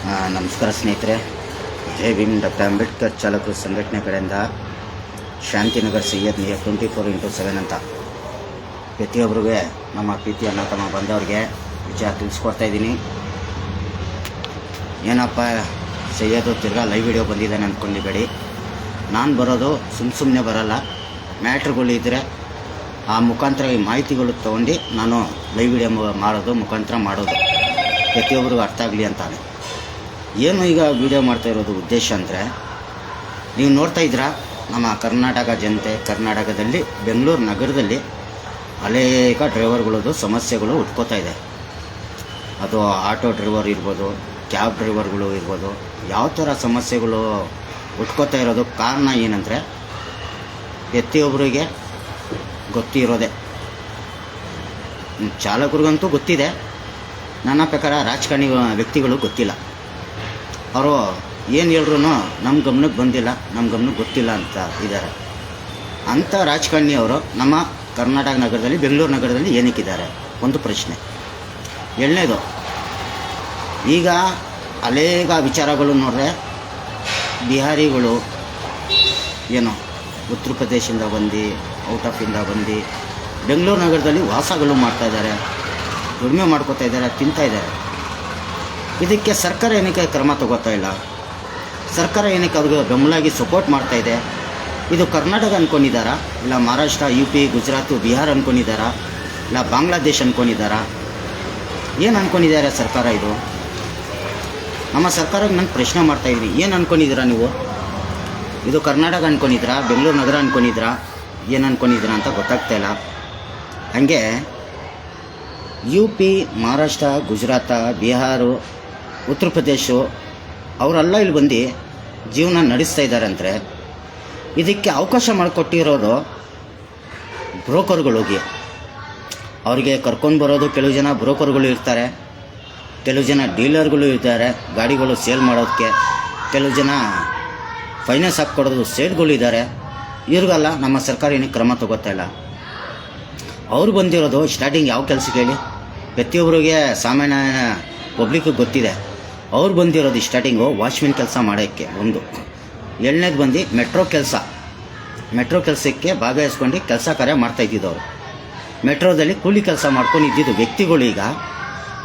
ನಮಸ್ಕಾರ ಸ್ನೇಹಿತರೆ. ಜೈ ಭೀಮ್. ಡಾಕ್ಟರ್ ಅಂಬೇಡ್ಕರ್ ಚಾಲಕರು ಸಂಘಟನೆ ಕಡೆಯಿಂದ ಶಾಂತಿನಗರ್ ಸೈಯದ್ ನಿಯರ್ 24x7 ಅಂತ ಪ್ರತಿಯೊಬ್ಬರಿಗೆ ನಮ್ಮ ಪ್ರೀತಿ ಅಣ್ಣ ತಮ್ಮ ಬಂದವ್ರಿಗೆ ವಿಚಾರ ತಿಳಿಸ್ಕೊಡ್ತಾ ಇದ್ದೀನಿ. ಏನಪ್ಪ ಸೈಯದು ತಿರ್ಗಾ ಲೈವ್ ವಿಡಿಯೋ ಬಂದಿದ್ದಾನೆ ಅಂದ್ಕೊಂಡಿಬೇಡಿ. ನಾನು ಬರೋದು ಸುಮ್ಮನೆ ಬರೋಲ್ಲ. ಮ್ಯಾಟ್ರ್ಗಳಿದ್ದರೆ ಆ ಮುಖಾಂತರ ಈ ಮಾಹಿತಿಗಳು ತೊಗೊಂಡು ನಾನು ಲೈವ್ ವಿಡಿಯೋ ಮುಖಾಂತರ ಮಾಡೋದು ಪ್ರತಿಯೊಬ್ಬರಿಗೂ ಅರ್ಥ ಆಗಲಿ ಅಂತಾನೆ. ಏನು ಈಗ ವಿಡಿಯೋ ಮಾಡ್ತಾ ಇರೋದು ಉದ್ದೇಶ ಅಂದರೆ, ನೀವು ನೋಡ್ತಾ ಇದ್ದೀರಾ ನಮ್ಮ ಕರ್ನಾಟಕ ಜನತೆ, ಕರ್ನಾಟಕದಲ್ಲಿ ಬೆಂಗಳೂರು ನಗರದಲ್ಲಿ ಅನೇಕ ಡ್ರೈವರ್ಗಳದ್ದು ಸಮಸ್ಯೆಗಳು ಹುಟ್ಕೋತಾ ಇದೆ. ಅದು ಆಟೋ ಡ್ರೈವರ್ ಇರ್ಬೋದು, ಕ್ಯಾಬ್ ಡ್ರೈವರ್ಗಳು ಇರ್ಬೋದು, ಯಾವ ಥರ ಸಮಸ್ಯೆಗಳು ಹುಟ್ಕೋತಾ ಇರೋದು ಕಾರಣ ಏನಂದರೆ ಪ್ರತಿಯೊಬ್ಬರಿಗೆ ಗೊತ್ತಿರೋದೆ. ಚಾಲಕರಿಗಂತೂ ಗೊತ್ತಿದೆ, ನನ್ನ ಪ್ರಕಾರ ರಾಜಕಾರಣಿ ವ್ಯಕ್ತಿಗಳು ಗೊತ್ತಿಲ್ಲ. ಅವರು ಏನು ಹೇಳಿದ್ರು ನಮ್ಮ ಗಮನಕ್ಕೆ ಬಂದಿಲ್ಲ, ನಮ್ಮ ಗಮನಕ್ಕೆ ಗೊತ್ತಿಲ್ಲ ಅಂತ ಇದ್ದಾರೆ. ಅಂಥ ರಾಜಕಾರಣಿಯವರು ನಮ್ಮ ಕರ್ನಾಟಕ ನಗರದಲ್ಲಿ, ಬೆಂಗಳೂರು ನಗರದಲ್ಲಿ ಏನಕ್ಕಿದ್ದಾರೆ ಒಂದು ಪ್ರಶ್ನೆ. ಎರಡನೇದು, ಈಗ ಅನೇಕ ವಿಚಾರಗಳು ನೋಡಿದ್ರೆ ಬಿಹಾರಿಗಳು ಏನೋ ಉತ್ತರ ಪ್ರದೇಶದಿಂದ ಬಂದು, ಔಟ್ ಆಫ್ ಇಂದ ಬಂದು ಬೆಂಗಳೂರು ನಗರದಲ್ಲಿ ವಾಸಗಳು ಮಾಡ್ತಾಯಿದ್ದಾರೆ, ದುಡಿಮೆ ಮಾಡ್ಕೋತಾ ಇದ್ದಾರೆ, ತಿಂತಾಯಿದ್ದಾರೆ. ಇದಕ್ಕೆ ಸರ್ಕಾರ ಏನಕ್ಕೆ ಕ್ರಮ ತಗೋತಾ ಇಲ್ಲ? ಸರ್ಕಾರ ಏನಕ್ಕೆ ಅವ್ರಿಗೆ ಬೆಂಬಲಾಗಿ ಸಪೋರ್ಟ್ ಮಾಡ್ತಾಯಿದೆ? ಇದು ಕರ್ನಾಟಕ ಅಂದ್ಕೊಂಡಿದ್ದಾರಾ, ಇಲ್ಲ ಮಹಾರಾಷ್ಟ್ರ, UP, ಗುಜರಾತು, ಬಿಹಾರ ಅಂದ್ಕೊಂಡಿದ್ದಾರಾ, ಇಲ್ಲ ಬಾಂಗ್ಲಾದೇಶ್ ಅಂದ್ಕೊಂಡಿದ್ದಾರಾ? ಏನು ಅಂದ್ಕೊಂಡಿದ್ದಾರೆ ಸರ್ಕಾರ? ಇದು ನಮ್ಮ ಸರ್ಕಾರಕ್ಕೆ ನಾನು ಪ್ರಶ್ನೆ ಮಾಡ್ತಾಯಿದ್ದೀನಿ. ಏನು ಅಂದ್ಕೊಂಡಿದ್ದೀರಾ ನೀವು? ಇದು ಕರ್ನಾಟಕ ಅಂದ್ಕೊಂಡಿದ್ದೀರಾ, ಬೆಂಗಳೂರು ನಗರ ಅಂದ್ಕೊಂಡಿದ್ದೀರಾ, ಏನು ಅಂದ್ಕೊಂಡಿದ್ದೀರಾ ಅಂತ ಗೊತ್ತಾಗ್ತಾಯಿಲ್ಲ. ಹಾಗೆ UP, ಮಹಾರಾಷ್ಟ್ರ, ಗುಜರಾತ, ಬಿಹಾರ, ಉತ್ತರ ಪ್ರದೇಶ ಅವರೆಲ್ಲ ಇಲ್ಲಿ ಬಂದು ಜೀವನ ನಡೆಸ್ತಾ ಇದ್ದಾರೆ ಅಂದರೆ ಇದಕ್ಕೆ ಅವಕಾಶ ಮಾಡಿಕೊಟ್ಟಿರೋದು ಬ್ರೋಕರ್ಗಳಿಗೆ. ಅವರಿಗೆ ಕರ್ಕೊಂಡು ಬರೋದು ಕೆಲವು ಜನ ಬ್ರೋಕರ್ಗಳು ಇರ್ತಾರೆ, ಕೆಲವು ಜನ ಡೀಲರ್ಗಳು ಇರ್ತಾರೆ ಗಾಡಿಗಳು ಸೇಲ್ ಮಾಡೋದಕ್ಕೆ, ಕೆಲವು ಜನ ಫೈನಾನ್ಸ್ ಹಾಕ್ಕೊಡೋದು ಸೇಡ್ಗಳು ಇದ್ದಾರೆ. ಇವ್ರಿಗೆಲ್ಲ ನಮ್ಮ ಸರ್ಕಾರ ಏನಕ್ಕೆ ಕ್ರಮ ತಗೋತಾ ಇಲ್ಲ? ಅವ್ರು ಬಂದಿರೋದು ಸ್ಟಾರ್ಟಿಂಗ್ ಯಾವ ಕೆಲಸಕ್ಕೆ ಹೇಳಿ? ಪ್ರತಿಯೊಬ್ಬರಿಗೆ ಸಾಮಾನ್ಯ ಪಬ್ಲಿಕ್ಕಿಗೆ ಗೊತ್ತಿದೆ. ಅವ್ರು ಬಂದಿರೋದು ಸ್ಟಾರ್ಟಿಂಗು ವಾಚ್ಮೆನ್ ಕೆಲಸ ಮಾಡೋಕ್ಕೆ ಒಂದು. ಎರಡನೇದು ಬಂದು ಮೆಟ್ರೋ ಕೆಲಸಕ್ಕೆ ಭಾಗವಹಿಸ್ಕೊಂಡು ಕೆಲಸ ಕಾರ್ಯ ಮಾಡ್ತಾಯಿದ್ದಿದ್ದವರು. ಮೆಟ್ರೋದಲ್ಲಿ ಕೂಲಿ ಕೆಲಸ ಮಾಡ್ಕೊಂಡು ಇದ್ದಿದ್ದು ವ್ಯಕ್ತಿಗಳು ಈಗ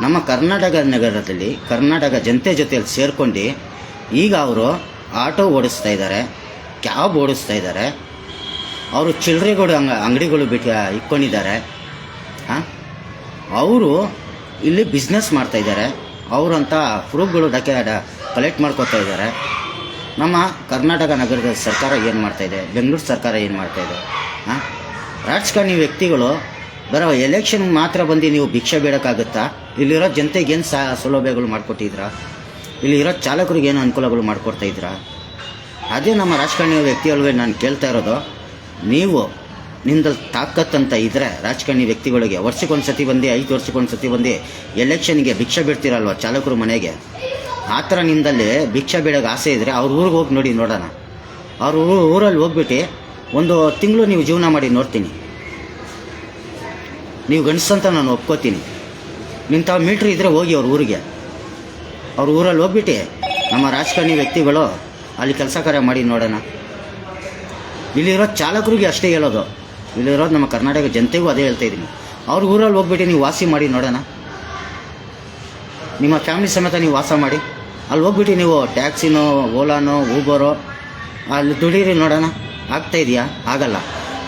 ನಮ್ಮ ಕರ್ನಾಟಕ ನಗರದಲ್ಲಿ ಕರ್ನಾಟಕ ಜನತೆ ಜೊತೆಯಲ್ಲಿ ಸೇರ್ಕೊಂಡು ಈಗ ಅವರು ಆಟೋ ಓಡಿಸ್ತಾ ಇದ್ದಾರೆ, ಕ್ಯಾಬ್ ಓಡಿಸ್ತಾ ಇದ್ದಾರೆ, ಅವರು ಚಿಲ್ಲರೆಗಳು ಅಂಗಡಿಗಳು ಇಟ್ಕೊಂಡಿದ್ದಾರೆ. ಅವರು ಇಲ್ಲಿ ಬಿಸ್ನೆಸ್ ಮಾಡ್ತಾಯಿದ್ದಾರೆ. ಅವರಂಥ ಪ್ರೂಫ್ಗಳು ಕಲೆಕ್ಟ್ ಮಾಡ್ಕೋತಾ ಇದ್ದಾರೆ. ನಮ್ಮ ಕರ್ನಾಟಕ ನಗರದ ಸರ್ಕಾರ ಏನು ಮಾಡ್ತಾಯಿದೆ? ಬೆಂಗಳೂರು ಸರ್ಕಾರ ಏನು ಮಾಡ್ತಾಯಿದೆ? ರಾಜಕಾರಣಿ ವ್ಯಕ್ತಿಗಳು ಬರೋ ಎಲೆಕ್ಷನ್ ಮಾತ್ರ ಬಂದು ನೀವು ಭಿಕ್ಷೆ ಬೇಡೋಕ್ಕಾಗುತ್ತಾ? ಇಲ್ಲಿರೋ ಜನತೆಗೆ ಏನು ಸೌಲಭ್ಯಗಳು ಮಾಡಿಕೊಟ್ಟಿದ್ರಾ? ಇಲ್ಲಿರೋ ಚಾಲಕರಿಗೆ ಏನು ಅನುಕೂಲಗಳು ಮಾಡಿಕೊಡ್ತಾಯಿದ್ರಾ? ಅದೇ ನಮ್ಮ ರಾಜಕಾರಣಿ ವ್ಯಕ್ತಿಗಳಿಗೆ ನಾನು ಕೇಳ್ತಾ ಇರೋದು, ನೀವು ನಿಮ್ಮದಲ್ಲಿ ತಾಕತ್ತಂತ ಇದ್ದರೆ ರಾಜಕಾರಣಿ ವ್ಯಕ್ತಿಗಳಿಗೆ ವರ್ಷಕ್ಕೊಂದು ಸತಿ ಬಂದು, 5 ವರ್ಷಕ್ಕೊಂದು ಸತಿ ಬಂದು ಎಲೆಕ್ಷನ್ಗೆ ಭಿಕ್ಷೆ ಬಿಡ್ತೀರಲ್ವ ಚಾಲಕರು ಮನೆಗೆ, ಆ ಥರ ನಿಮ್ಮದಲ್ಲಿ ಭಿಕ್ಷೆ ಬೇಡೋಕೆ ಆಸೆ ಇದ್ದರೆ ಅವ್ರ ಊರಿಗೆ ಹೋಗಿ ನೋಡಿ, ನೋಡೋಣ. ಅವ್ರ ಊರಲ್ಲಿ ಹೋಗ್ಬಿಟ್ಟು ಒಂದು ತಿಂಗಳು ನೀವು ಜೀವನ ಮಾಡಿ ನೋಡ್ತೀನಿ. ನೀವು ಗಂಡಸಂತ ನಾನು ಒಪ್ಕೋತೀನಿ. ನಿಂತ ಮೀಟ್ರ್ ಇದ್ದರೆ ಹೋಗಿ ಅವ್ರ ಊರಿಗೆ, ಅವ್ರ ಊರಲ್ಲಿ ಹೋಗ್ಬಿಟ್ಟು ನಮ್ಮ ರಾಜಕಾರಣಿ ವ್ಯಕ್ತಿಗಳು ಅಲ್ಲಿ ಕೆಲಸ ಕಾರ್ಯ ಮಾಡಿ ನೋಡೋಣ. ಇಲ್ಲಿರೋ ಚಾಲಕರಿಗೆ ಅಷ್ಟೇ ಹೇಳೋದು, ಇಲ್ಲಿರೋದು ನಮ್ಮ ಕರ್ನಾಟಕ ಜನತೆಗೂ ಅದೇ ಹೇಳ್ತಾ ಇದ್ದೀನಿ. ಅವ್ರ ಊರಲ್ಲಿ ಹೋಗ್ಬಿಟ್ಟು ನೀವು ವಾಸಿ ಮಾಡಿ ನೋಡೋಣ. ನಿಮ್ಮ ಫ್ಯಾಮಿಲಿ ಸಮೇತ ನೀವು ವಾಸ ಮಾಡಿ, ಅಲ್ಲಿ ಹೋಗ್ಬಿಟ್ಟು ನೀವು ಟ್ಯಾಕ್ಸಿನೋ, ಓಲಾನೋ, ಊಬರೋ ಅಲ್ಲಿ ದುಡೀರಿ ನೋಡೋಣ. ಆಗ್ತಾಯಿದೆಯಾ? ಆಗಲ್ಲ.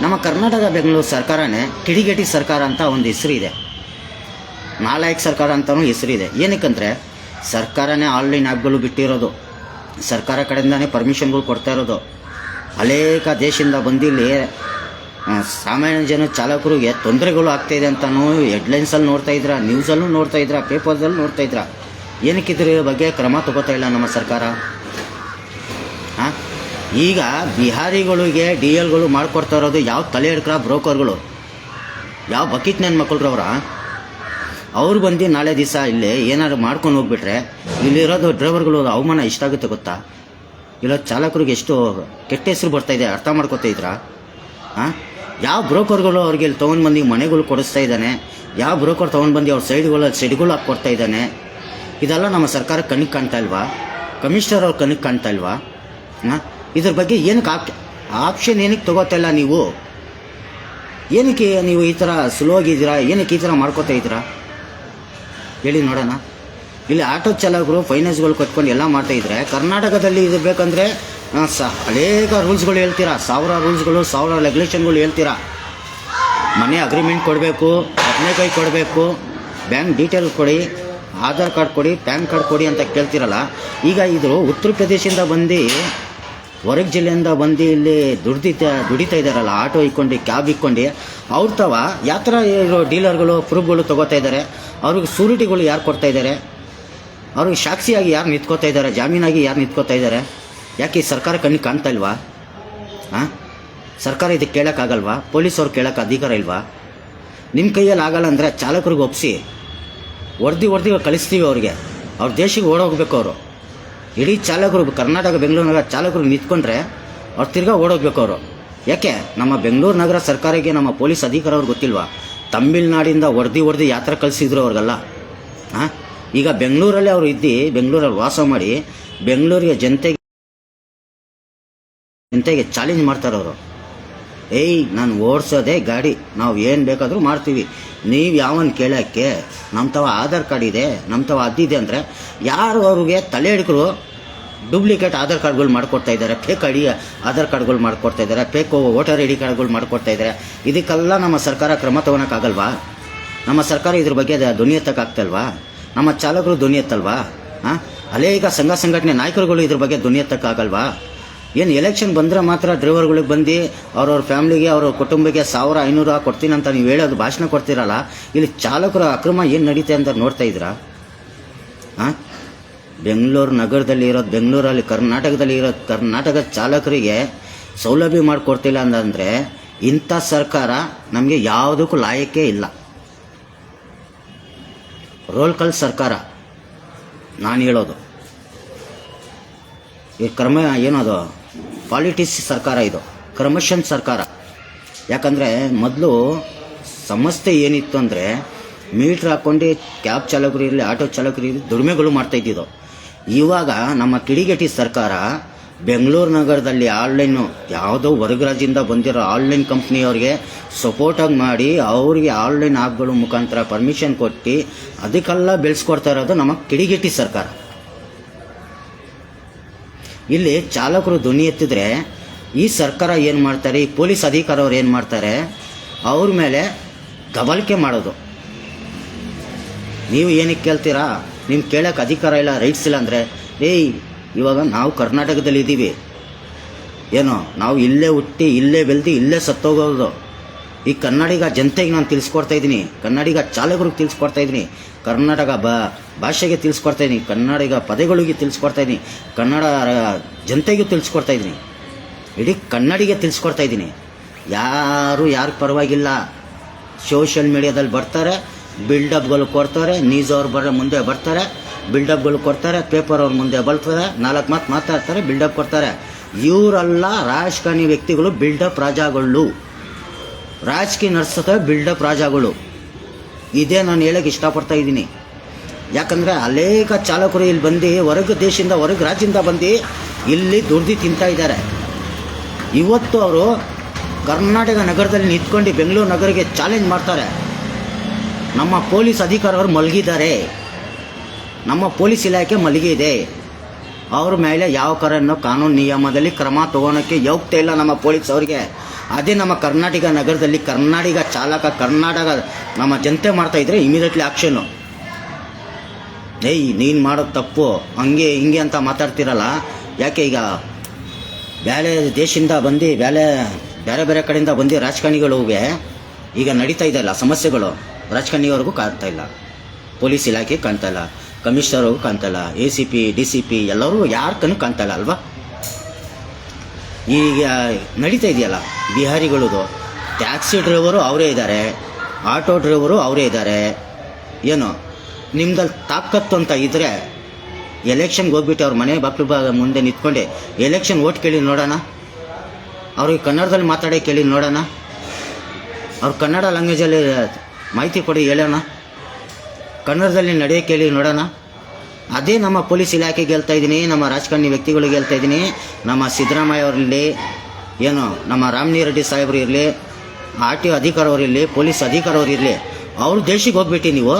ನಮ್ಮ ಕರ್ನಾಟಕ ಬೆಂಗಳೂರು ಸರ್ಕಾರನೇ ಕಿಡಿಗೇಟಿ ಸರ್ಕಾರ ಅಂತ ಒಂದು ಹೆಸರಿದೆ, ನಾಲಾಯಕ್ ಸರ್ಕಾರ ಅಂತಲೂ ಹೆಸರಿದೆ. ಏನಕ್ಕಂದರೆ ಸರ್ಕಾರನೇ ಆನ್ಲೈನ್ ಆ್ಯಪ್ಗಳು ಬಿಟ್ಟಿರೋದು, ಸರ್ಕಾರ ಕಡೆಯಿಂದನೇ ಪರ್ಮಿಷನ್ಗಳು ಕೊಡ್ತಾ ಇರೋದು. ಅನೇಕ ದೇಶದಿಂದ ಬಂದಿಲ್ಲಿ ಸಾಮಾನ್ಯ ಜನ ಚಾಲಕರಿಗೆ ತೊಂದರೆಗಳು ಆಗ್ತಾಯಿದೆ ಅಂತಲೂ ಹೆಡ್ಲೈನ್ಸಲ್ಲಿ ನೋಡ್ತಾ ಇದ್ರ, ನ್ಯೂಸಲ್ಲೂ ನೋಡ್ತಾ ಇದ್ರ, ಪೇಪರ್ಸಲ್ಲಿ ನೋಡ್ತಾ ಇದ್ರ. ಏನಕ್ಕಿದ್ರ ಬಗ್ಗೆ ಕ್ರಮ ತಗೋತಾ ಇಲ್ಲ ನಮ್ಮ ಸರ್ಕಾರ? ಈಗ ಬಿಹಾರಿಗಳಿಗೆ DLಗಳು ಮಾಡಿಕೊಡ್ತಾ ಇರೋದು ಯಾವ ತಲೆ ಹಿಡ್ಕ್ರ ಬ್ರೋಕರ್ಗಳು, ಯಾವ ಬಕೀಟ್ ನನ್ನ ಮಕ್ಕಳ್ರವ್ರ. ಅವ್ರು ಬಂದು ನಾಳೆ ದಿವಸ ಇಲ್ಲಿ ಏನಾದ್ರು ಮಾಡ್ಕೊಂಡು ಹೋಗ್ಬಿಟ್ರೆ ಇಲ್ಲಿರೋದು ಡ್ರೈವರ್ಗಳು ಅವಮಾನ ಎಷ್ಟಾಗುತ್ತೆ ಗೊತ್ತಾ? ಇಲ್ಲ ಚಾಲಕರಿಗೆ ಎಷ್ಟು ಕೆಟ್ಟ ಹೆಸರು ಬರ್ತಾಯಿದೆ, ಅರ್ಥ ಮಾಡ್ಕೋತಾ ಇದ್ರಾ? ಯಾವ ಬ್ರೋಕರ್ಗಳು ಅವ್ರಿಗೆ ಇಲ್ಲಿ ತೊಗೊಂಡು ಬಂದು ಮನೆಗಳು ಕೊಡಿಸ್ತಾ ಇದ್ದಾನೆ, ಯಾವ ಬ್ರೋಕರ್ ತೊಗೊಂಡು ಬಂದು ಅವ್ರ ಸೈಡ್ಗಳು ಹಾಕಿ ಕೊಡ್ತಾ ಇದ್ದಾನೆ, ಇದೆಲ್ಲ ನಮ್ಮ ಸರ್ಕಾರ ಕಣ್ಣಿಗೆ ಕಾಣ್ತಾ ಇಲ್ವಾ? ಕಮಿಷನರ್ ಅವ್ರ ಕಣ್ಣಿಗೆ ಕಾಣ್ತಾ ಇಲ್ವಾ? ಇದ್ರ ಬಗ್ಗೆ ಏನಕ್ಕೆ ಆಪ್ಷನ್ ಏನಕ್ಕೆ ತಗೋತಾ ಇಲ್ಲ ನೀವು? ಏನಕ್ಕೆ ನೀವು ಈ ಥರ ಸುಲಭವಾಗಿದ್ದೀರಾ? ಏನಕ್ಕೆ ಈ ಥರ ಮಾಡ್ಕೋತಾ ಇದ್ದೀರಾ ಹೇಳಿ ನೋಡೋಣ. ಇಲ್ಲಿ ಆಟೋ ಚಾಲಕರು ಫೈನಾನ್ಸ್ಗಳು ಕಟ್ಕೊಂಡು ಎಲ್ಲ ಮಾಡ್ತಾಯಿದ್ರೆ ಕರ್ನಾಟಕದಲ್ಲಿ ಇದು ಬೇಕಂದರೆ ಅನೇಕ ರೂಲ್ಸ್ಗಳು ಹೇಳ್ತೀರಾ, ಸಾವಿರ ರೂಲ್ಸ್ಗಳು, ಸಾವಿರ ರೆಗ್ಯುಲೇಷನ್ಗಳು ಹೇಳ್ತೀರಾ. ಮನೆ ಅಗ್ರಿಮೆಂಟ್ ಕೊಡಬೇಕು, ಕೈ ಕೊಡಬೇಕು, ಬ್ಯಾಂಕ್ ಡೀಟೇಲ್ ಕೊಡಿ, ಆಧಾರ್ ಕಾರ್ಡ್ ಕೊಡಿ, ಪ್ಯಾನ್ ಕಾರ್ಡ್ ಕೊಡಿ ಅಂತ ಕೇಳ್ತಿರಲ್ಲ. ಈಗ ಇದು ಉತ್ತರ ಪ್ರದೇಶದಿಂದ ಬಂದು ಹೊರಗೆ ಜಿಲ್ಲೆಯಿಂದ ಬಂದು ಇಲ್ಲಿ ದುಡಿತಾ ಇದ್ದಾರಲ್ಲ, ಆಟೋ ಇಕ್ಕೊಂಡು ಕ್ಯಾಬ್ ಇಕ್ಕೊಂಡು ಅವ್ರ ತವ ಯಾವ ಥರ ಇರೋ ಡೀಲರ್ಗಳು ಪ್ರೂಫ್ಗಳು ತೊಗೋತಾ ಇದ್ದಾರೆ. ಅವ್ರಿಗೆ ಸೂರಿಟಿಗಳು ಯಾರು ಕೊಡ್ತಾ ಇದ್ದಾರೆ? ಅವ್ರಿಗೆ ಸಾಕ್ಷಿಯಾಗಿ ಯಾರು ನಿಂತ್ಕೋತಾ ಇದ್ದಾರೆ? ಜಾಮೀನಾಗಿ ಯಾರು ನಿಂತ್ಕೋತಾ ಇದ್ದಾರೆ? ಯಾಕೆ ಈ ಸರ್ಕಾರ ಕಣ್ಣಿಗೆ ಕಾಣ್ತಾ ಇಲ್ವಾ? ಸರ್ಕಾರ ಇದಕ್ಕೆ ಕೇಳೋಕ್ಕಾಗಲ್ವಾ? ಪೊಲೀಸವ್ರು ಕೇಳೋಕ್ಕೆ ಅಧಿಕಾರ ಇಲ್ವಾ? ನಿಮ್ಮ ಕೈಯಲ್ಲಿ ಆಗಲ್ಲ ಅಂದರೆ ಚಾಲಕರಿಗೆ ಒಪ್ಪಿಸಿ ಹೊಡೆದು ಕಳಿಸ್ತೀವಿ ಅವ್ರಿಗೆ. ಅವ್ರ ದೇಶಕ್ಕೆ ಓಡೋಗ್ಬೇಕು ಅವರು. ಇಡೀ ಚಾಲಕರು ಕರ್ನಾಟಕ ಬೆಂಗಳೂರು ನಗರ ಚಾಲಕರು ನಿಂತ್ಕೊಂಡ್ರೆ ಅವ್ರು ತಿರ್ಗಾ ಓಡೋಗ್ಬೇಕು ಅವರು. ಯಾಕೆ ನಮ್ಮ ಬೆಂಗಳೂರು ನಗರ ಸರ್ಕಾರಕ್ಕೆ ನಮ್ಮ ಪೊಲೀಸ್ ಅಧಿಕಾರ ಅವ್ರಿಗೆ ಗೊತ್ತಿಲ್ವಾ? ತಮಿಳ್ನಾಡಿಂದ ಹೊಡೆದು ಯಾವ ಥರ ಕಳಿಸಿದ್ರು ಅವ್ರಿಗೆಲ್ಲ. ಈಗ ಬೆಂಗಳೂರಲ್ಲಿ ಅವರು ಬೆಂಗಳೂರಲ್ಲಿ ವಾಸ ಮಾಡಿ ಬೆಂಗಳೂರಿಗೆ ಜನತೆಗೆ ಚಾಲೆಂಜ್ ಮಾಡ್ತಾರೆ ಅವರು. ನಾನು ಓಡಿಸೋದೇ ಗಾಡಿ, ನಾವು ಏನು ಬೇಕಾದರೂ ಮಾಡ್ತೀವಿ, ನೀವು ಯಾವನ್ ಕೇಳೋಕ್ಕೆ? ನಮ್ಮ ತವ ಆಧಾರ್ ಕಾರ್ಡ್ ಇದೆ, ನಮ್ಮ ತವ ಅದಿದೆ ಅಂದರೆ ಯಾರು ಅವ್ರಿಗೆ ತಲೆ ಹಿಡ್ಕರು ಡೂಪ್ಲಿಕೇಟ್ ಆಧಾರ್ ಕಾರ್ಡ್ಗಳು ಮಾಡಿಕೊಡ್ತಾ ಇದ್ದಾರೆ, ಫೇಕ್ ಆಧಾರ್ ಕಾರ್ಡ್ಗಳು ಮಾಡಿಕೊಡ್ತಾ ಇದ್ದಾರೆ, ಫೇಕ್ ವೋಟರ್ ಐ ಡಿ ಕಾರ್ಡ್ಗಳು ಮಾಡಿಕೊಡ್ತಾ ಇದ್ದಾರೆ. ಇದಕ್ಕೆಲ್ಲ ನಮ್ಮ ಸರ್ಕಾರ ಕ್ರಮ ತೊಗೊಳಕ್ಕಾಗಲ್ವಾ? ನಮ್ಮ ಸರ್ಕಾರ ಇದ್ರ ಬಗ್ಗೆ ಧ್ವನಿ ಎತ್ತಕ್ಕಾಗ್ತಲ್ವಾ? ನಮ್ಮ ಚಾಲಕರು ಧ್ವನಿ ಎತ್ತಲ್ವಾ? ಅನೇಕ ಸಂಘ ಸಂಘಟನೆ ನಾಯಕರುಗಳು ಇದ್ರ ಬಗ್ಗೆ ಧ್ವನಿ ಎತ್ತಕ್ಕಾಗಲ್ವಾ? ಏನು ಎಲೆಕ್ಷನ್ ಬಂದರೆ ಮಾತ್ರ ಡ್ರೈವರ್ಗಳಿಗೆ ಬಂದು ಅವ್ರವ್ರ ಫ್ಯಾಮ್ಲಿಗೆ ಅವ್ರ ಕುಟುಂಬಕ್ಕೆ 1500 ಕೊಡ್ತೀನಿ ಅಂತ ನೀವು ಹೇಳೋದು ಭಾಷಣ ಕೊಡ್ತೀರಲ್ಲ, ಇಲ್ಲಿ ಚಾಲಕರ ಅಕ್ರಮ ಏನು ನಡೀತೆ ಅಂತ ನೋಡ್ತಾ ಇದ್ದೀರಾ? ಬೆಂಗಳೂರು ನಗರದಲ್ಲಿ ಇರೋದು, ಬೆಂಗಳೂರಲ್ಲಿ ಕರ್ನಾಟಕದಲ್ಲಿ ಇರೋದು ಕರ್ನಾಟಕದ ಚಾಲಕರಿಗೆ ಸೌಲಭ್ಯ ಮಾಡಿಕೊಡ್ತಿಲ್ಲ ಅಂತಂದರೆ ಇಂಥ ಸರ್ಕಾರ ನಮಗೆ ಯಾವುದಕ್ಕೂ ಲಾಯಕ್ಕೆ ಇಲ್ಲ. ರೋಲ್ ಕಲ್ ಸರ್ಕಾರ ನಾನು ಹೇಳೋದು. ಈ ಕ್ರಮ ಏನದು ಪಾಲಿಟಿಕ್ಸ್ ಸರ್ಕಾರ, ಇದು ಕ್ರಮಶನ್ ಸರ್ಕಾರ. ಯಾಕಂದರೆ ಮೊದಲು ಸಮಸ್ಯೆ ಏನಿತ್ತು ಅಂದರೆ ಮೀಟ್ರ್ ಹಾಕ್ಕೊಂಡು ಕ್ಯಾಬ್ ಚಾಲಕರು ಇರಲಿ, ಆಟೋ ಚಾಲಕರು ಇರಲಿ ದುಡಿಮೆಗಳು ಮಾಡ್ತಾಯಿದ್ದಿದ್ದು. ಇವಾಗ ನಮ್ಮ ಕಿಡಿಗೇಟಿ ಸರ್ಕಾರ ಬೆಂಗಳೂರು ನಗರದಲ್ಲಿ ಆನ್ಲೈನು ಯಾವುದೋ ಹೊರಗ ರಾಜ್ಯದಿಂದ ಬಂದಿರೋ ಆನ್ಲೈನ್ ಕಂಪ್ನಿಯವ್ರಿಗೆ ಸಪೋರ್ಟಾಗಿ ಮಾಡಿ ಅವ್ರಿಗೆ ಆನ್ಲೈನ್ ಆ್ಯಪ್ಗಳು ಮುಖಾಂತರ ಪರ್ಮಿಷನ್ ಕೊಟ್ಟು ಅದಕ್ಕೆಲ್ಲ ಬೆಳೆಸ್ಕೊಡ್ತಾ ಇರೋದು ನಮ್ಮ ಕಿಡಿಗೇಟಿ ಸರ್ಕಾರ. ಇಲ್ಲಿ ಚಾಲಕರು ಧ್ವನಿ ಎತ್ತಿದ್ರೆ ಈ ಸರ್ಕಾರ ಏನು ಮಾಡ್ತಾರೆ, ಈ ಪೊಲೀಸ್ ಅಧಿಕಾರವ್ರು ಏನು ಮಾಡ್ತಾರೆ, ಅವ್ರ ಮೇಲೆ ದಬಲಿಕೆ ಮಾಡೋದು. ನೀವು ಏನಕ್ಕೆ ಕೇಳ್ತೀರಾ? ನಿಮ್ಗೆ ಕೇಳೋಕ್ಕೆ ಅಧಿಕಾರ ಇಲ್ಲ, ರೈಟ್ಸ್ ಇಲ್ಲ ಅಂದರೆ ಇವಾಗ ನಾವು ಕರ್ನಾಟಕದಲ್ಲಿ ಇದ್ದೀವಿ, ಏನೋ ನಾವು ಇಲ್ಲೇ ಹುಟ್ಟಿ ಇಲ್ಲೇ ಬೆಳೆದು ಇಲ್ಲೇ ಸತ್ತೋಗೋದು. ಈ ಕನ್ನಡಿಗ ಜನತೆಗೆ ನಾನು ತಿಳಿಸ್ಕೊಡ್ತಾ ಇದ್ದೀನಿ, ಕನ್ನಡಿಗ ಚಾಲಕರಿಗೆ ತಿಳಿಸ್ಕೊಡ್ತಾ ಇದ್ದೀನಿ, ಕರ್ನಾಟಕ ಭಾಷೆಗೆ ತಿಳಿಸ್ಕೊಡ್ತಾ ಇದ್ದೀನಿ, ಕನ್ನಡಿಗ ಪದಗಳಿಗೆ ತಿಳಿಸ್ಕೊಡ್ತಾ ಇದ್ದೀನಿ, ಕನ್ನಡ ಜನತೆಗೂ ತಿಳಿಸ್ಕೊಡ್ತಾ ಇದ್ದೀನಿ, ಇಡೀ ಕನ್ನಡಿಗೆ ತಿಳಿಸ್ಕೊಡ್ತಾ ಇದ್ದೀನಿ. ಯಾರು ಪರವಾಗಿಲ್ಲ. ಸೋಷಿಯಲ್ ಮೀಡಿಯಾದಲ್ಲಿ ಬರ್ತಾರೆ, ಬಿಲ್ಡಪ್ಗಳು ಕೊಡ್ತಾರೆ, ನ್ಯೂಸ್ ಅವ್ರು ಮುಂದೆ ಬರ್ತಾರೆ, ಬಿಲ್ಡಪ್ಗಳು ಕೊಡ್ತಾರೆ, ಪೇಪರ್ ಅವ್ರ ಮುಂದೆ ಬರ್ತಾರೆ, 4 ಮಾತು ಮಾತಾಡ್ತಾರೆ, ಬಿಲ್ಡಪ್ ಕೊಡ್ತಾರೆ. ಇವರೆಲ್ಲ ರಾಜಕಾರಣಿ ವ್ಯಕ್ತಿಗಳು, ಬಿಲ್ಡಪ್ ರಾಜಗಳು, ರಾಜಕೀಯ ನಡೆಸ್ತಾರೆ ಬಿಲ್ಡಪ್ ರಾಜಗಳು. ಇದೇ ನಾನು ಹೇಳೋಕ್ಕೆ ಇಷ್ಟಪಡ್ತಾ ಇದ್ದೀನಿ. ಯಾಕಂದರೆ ಅನೇಕ ಚಾಲಕರು ಇಲ್ಲಿ ಬಂದು ಹೊರಗೆ ದೇಶದಿಂದ, ಹೊರಗೆ ರಾಜ್ಯದಿಂದ ಬಂದು ಇಲ್ಲಿ ದುಡ್ದು ತಿಂತಾ ಇದ್ದಾರೆ. ಇವತ್ತು ಅವರು ಕರ್ನಾಟಕ ನಗರದಲ್ಲಿ ನಿಂತ್ಕೊಂಡು ಬೆಂಗಳೂರು ನಗರಕ್ಕೆ ಚಾಲೆಂಜ್ ಮಾಡ್ತಾರೆ. ನಮ್ಮ ಪೊಲೀಸ್ ಅಧಿಕಾರಿಯವರು ಮಲಗಿದ್ದಾರೆ, ನಮ್ಮ ಪೊಲೀಸ್ ಇಲಾಖೆ ಮಲಗಿದೆ. ಅವ್ರ ಮೇಲೆ ಯಾವ ಕಾನೂನು ನಿಯಮದಲ್ಲಿ ಕ್ರಮ ತಗೊಳಕ್ಕೆ ಯೋಗ್ಯತೆ ಇಲ್ಲ ನಮ್ಮ ಪೊಲೀಸ್ ಅವರಿಗೆ. ಅದೇ ನಮ್ಮ ಕರ್ನಾಟಕ ನಗರದಲ್ಲಿ ಕರ್ನಾಟಕ ಚಾಲಕ, ಕರ್ನಾಟಕ ನಮ್ಮ ಜನತೆ ಮಾಡ್ತಾ ಇದ್ರೆ ಇಮಿಡಿಯೇಟ್ಲಿ ಆಕ್ಷನ್ನು. ನೀನು ಮಾಡೋದು ತಪ್ಪು, ಹಂಗೆ ಹಿಂಗೆ ಅಂತ ಮಾತಾಡ್ತಿರಲ್ಲ. ಯಾಕೆ ಈಗ ಬೇರೆ ದೇಶದಿಂದ ಬಂದು ಬೇರೆ ಬೇರೆ ಕಡೆಯಿಂದ ಬಂದು ರಾಜಕಾರಣಿಗಳಿಗೆ ಈಗ ನಡೀತಾ ಇದೆಯಲ್ಲ ಸಮಸ್ಯೆಗಳು, ರಾಜಕಾರಣಿಯವ್ರಿಗೂ ಕಾಣ್ತಾ ಇಲ್ಲ, ಪೊಲೀಸ್ ಇಲಾಖೆ ಕಾಣ್ತಾ ಇಲ್ಲ, ಕಮಿಷನರ್ಗೂ ಕಾಣ್ತಾ ಇಲ್ಲ, ACP DCP ಎಲ್ಲರೂ ಯಾರ ಕಣ್ಣು ಕಾಣ್ತಾ ಇಲ್ಲ ಅಲ್ವಾ? ಈಗ ನಡೀತಾ ಇದೆಯಲ್ಲ ಬಿಹಾರಿಗಳದು, ಟ್ಯಾಕ್ಸಿ ಡ್ರೈವರು ಅವರೇ ಇದ್ದಾರೆ, ಆಟೋ ಡ್ರೈವರು ಅವರೇ ಇದ್ದಾರೆ. ಏನು ನಿಮ್ದಲ್ಲಿ ತಾಕತ್ತು ಅಂತ ಇದ್ದರೆ ಎಲೆಕ್ಷನ್ಗೆ ಹೋಗ್ಬಿಟ್ಟು ಅವ್ರ ಮನೆ ಬಾಗಿಲು ಮುಂದೆ ನಿಂತ್ಕೊಂಡು ಎಲೆಕ್ಷನ್ ಓಟ್ ಕೇಳಿ ನೋಡೋಣ, ಅವ್ರಿಗೆ ಕನ್ನಡದಲ್ಲಿ ಮಾತಾಡೋ ಕೇಳಿ ನೋಡೋಣ, ಅವ್ರು ಕನ್ನಡ ಲ್ಯಾಂಗ್ವೇಜಲ್ಲಿ ಮಾಹಿತಿ ಕೊಡಿ ಹೇಳೋಣ, ಕನ್ನಡದಲ್ಲಿ ನಡೆಯೋ ಕೇಳಿ ನೋಡೋಣ. ಅದೇ ನಮ್ಮ ಪೊಲೀಸ್ ಇಲಾಖೆಗೆ ಹೇಳ್ತಾ ಇದ್ದೀನಿ, ನಮ್ಮ ರಾಜಕಾರಣಿ ವ್ಯಕ್ತಿಗಳಿಗೆ ಹೇಳ್ತಾ ಇದ್ದೀನಿ, ನಮ್ಮ ಸಿದ್ದರಾಮಯ್ಯ ಅವರಿರಲಿ, ಏನು ನಮ್ಮ ರಾಮನಿ ರೆಡ್ಡಿ ಸಾಹೇಬರು ಇರಲಿ, RTO ಅಧಿಕಾರ ಅವರಿರಲಿ, ಪೊಲೀಸ್ ಅಧಿಕಾರ ಅವರಿರಲಿ, ಅವ್ರ ದೇಶಕ್ಕೆ ಹೋಗ್ಬಿಟ್ಟು ನೀವು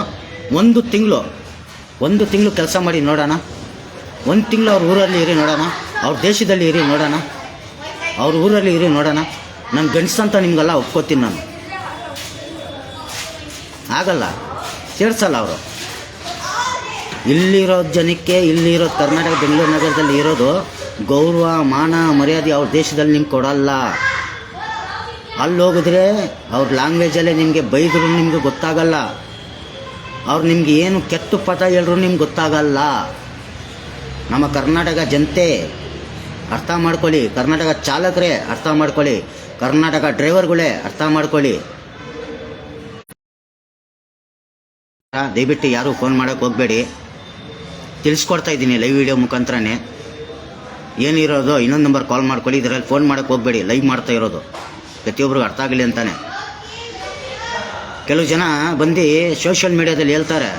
ಒಂದು ತಿಂಗಳು ಕೆಲಸ ಮಾಡಿ ನೋಡೋಣ. ಒಂದು ತಿಂಗಳು ಅವ್ರ ಊರಲ್ಲಿ ಇರಿ ನೋಡೋಣ, ಅವ್ರ ದೇಶದಲ್ಲಿ ಇರಿ ನೋಡೋಣ, ಅವ್ರ ಊರಲ್ಲಿ ಇರಿ ನೋಡೋಣ. ನನ್ನ ಗಂಡಸಂತ ನಿಮಗೆಲ್ಲ ಒಪ್ಕೋತೀನಿ ನಾನು. ಆಗಲ್ಲ, ಸೇರ್ಸಲ್ಲ ಅವರು. ಇಲ್ಲಿರೋ ಜನಕ್ಕೆ, ಇಲ್ಲಿರೋ ಕರ್ನಾಟಕ ಬೆಂಗಳೂರು ನಗರದಲ್ಲಿ ಇರೋದು ಗೌರವ, ಮಾನ, ಮರ್ಯಾದೆ ಅವ್ರ ದೇಶದಲ್ಲಿ ನಿಮ್ಗೆ ಕೊಡಲ್ಲ. ಅಲ್ಲಿ ಹೋಗಿದ್ರೆ ಅವ್ರ ಲ್ಯಾಂಗ್ವೇಜಲ್ಲೇ ನಿಮಗೆ ಬೈದ್ರು ನಿಮಗೆ ಗೊತ್ತಾಗಲ್ಲ. ಅವ್ರು ನಿಮ್ಗೆ ಏನು ಕೆಟ್ಟ ಪದ ಹೇಳಿದ್ರು ನಿಮ್ಗೆ ಗೊತ್ತಾಗಲ್ಲ. ನಮ್ಮ ಕರ್ನಾಟಕ ಜನತೆ ಅರ್ಥ ಮಾಡ್ಕೊಳ್ಳಿ, ಕರ್ನಾಟಕ ಚಾಲಕರೇ ಅರ್ಥ ಮಾಡ್ಕೊಳ್ಳಿ, ಕರ್ನಾಟಕ ಡ್ರೈವರ್ಗಳೇ ಅರ್ಥ ಮಾಡ್ಕೊಳ್ಳಿ. ದಯವಿಟ್ಟು ಯಾರು ಫೋನ್ ಮಾಡೋಕ್ಕೆ ಹೋಗಬೇಡಿ. ತಿಳಿಸ್ಕೊಡ್ತಾ ಇದ್ದೀನಿ ಲೈವ್ ವಿಡಿಯೋ ಮುಖಾಂತರನೇ. ಏನಿರೋದು ಇನ್ನೊಂದು ನಂಬರ್ ಕಾಲ್ ಮಾಡ್ಕೊಳ್ಳಿ, ಇದರಲ್ಲಿ ಫೋನ್ ಮಾಡೋಕ್ಕೆ ಹೋಗಬೇಡಿ. ಲೈವ್ ಮಾಡ್ತಾ ಇರೋದು ಪ್ರತಿಯೊಬ್ಬರಿಗೂ ಅರ್ಥ ಆಗಲಿ ಅಂತಾನೆ. ಕೆಲವು ಜನ ಬಂದು ಸೋಷಿಯಲ್ ಮೀಡಿಯಾದಲ್ಲಿ ಹೇಳ್ತಾರೆ,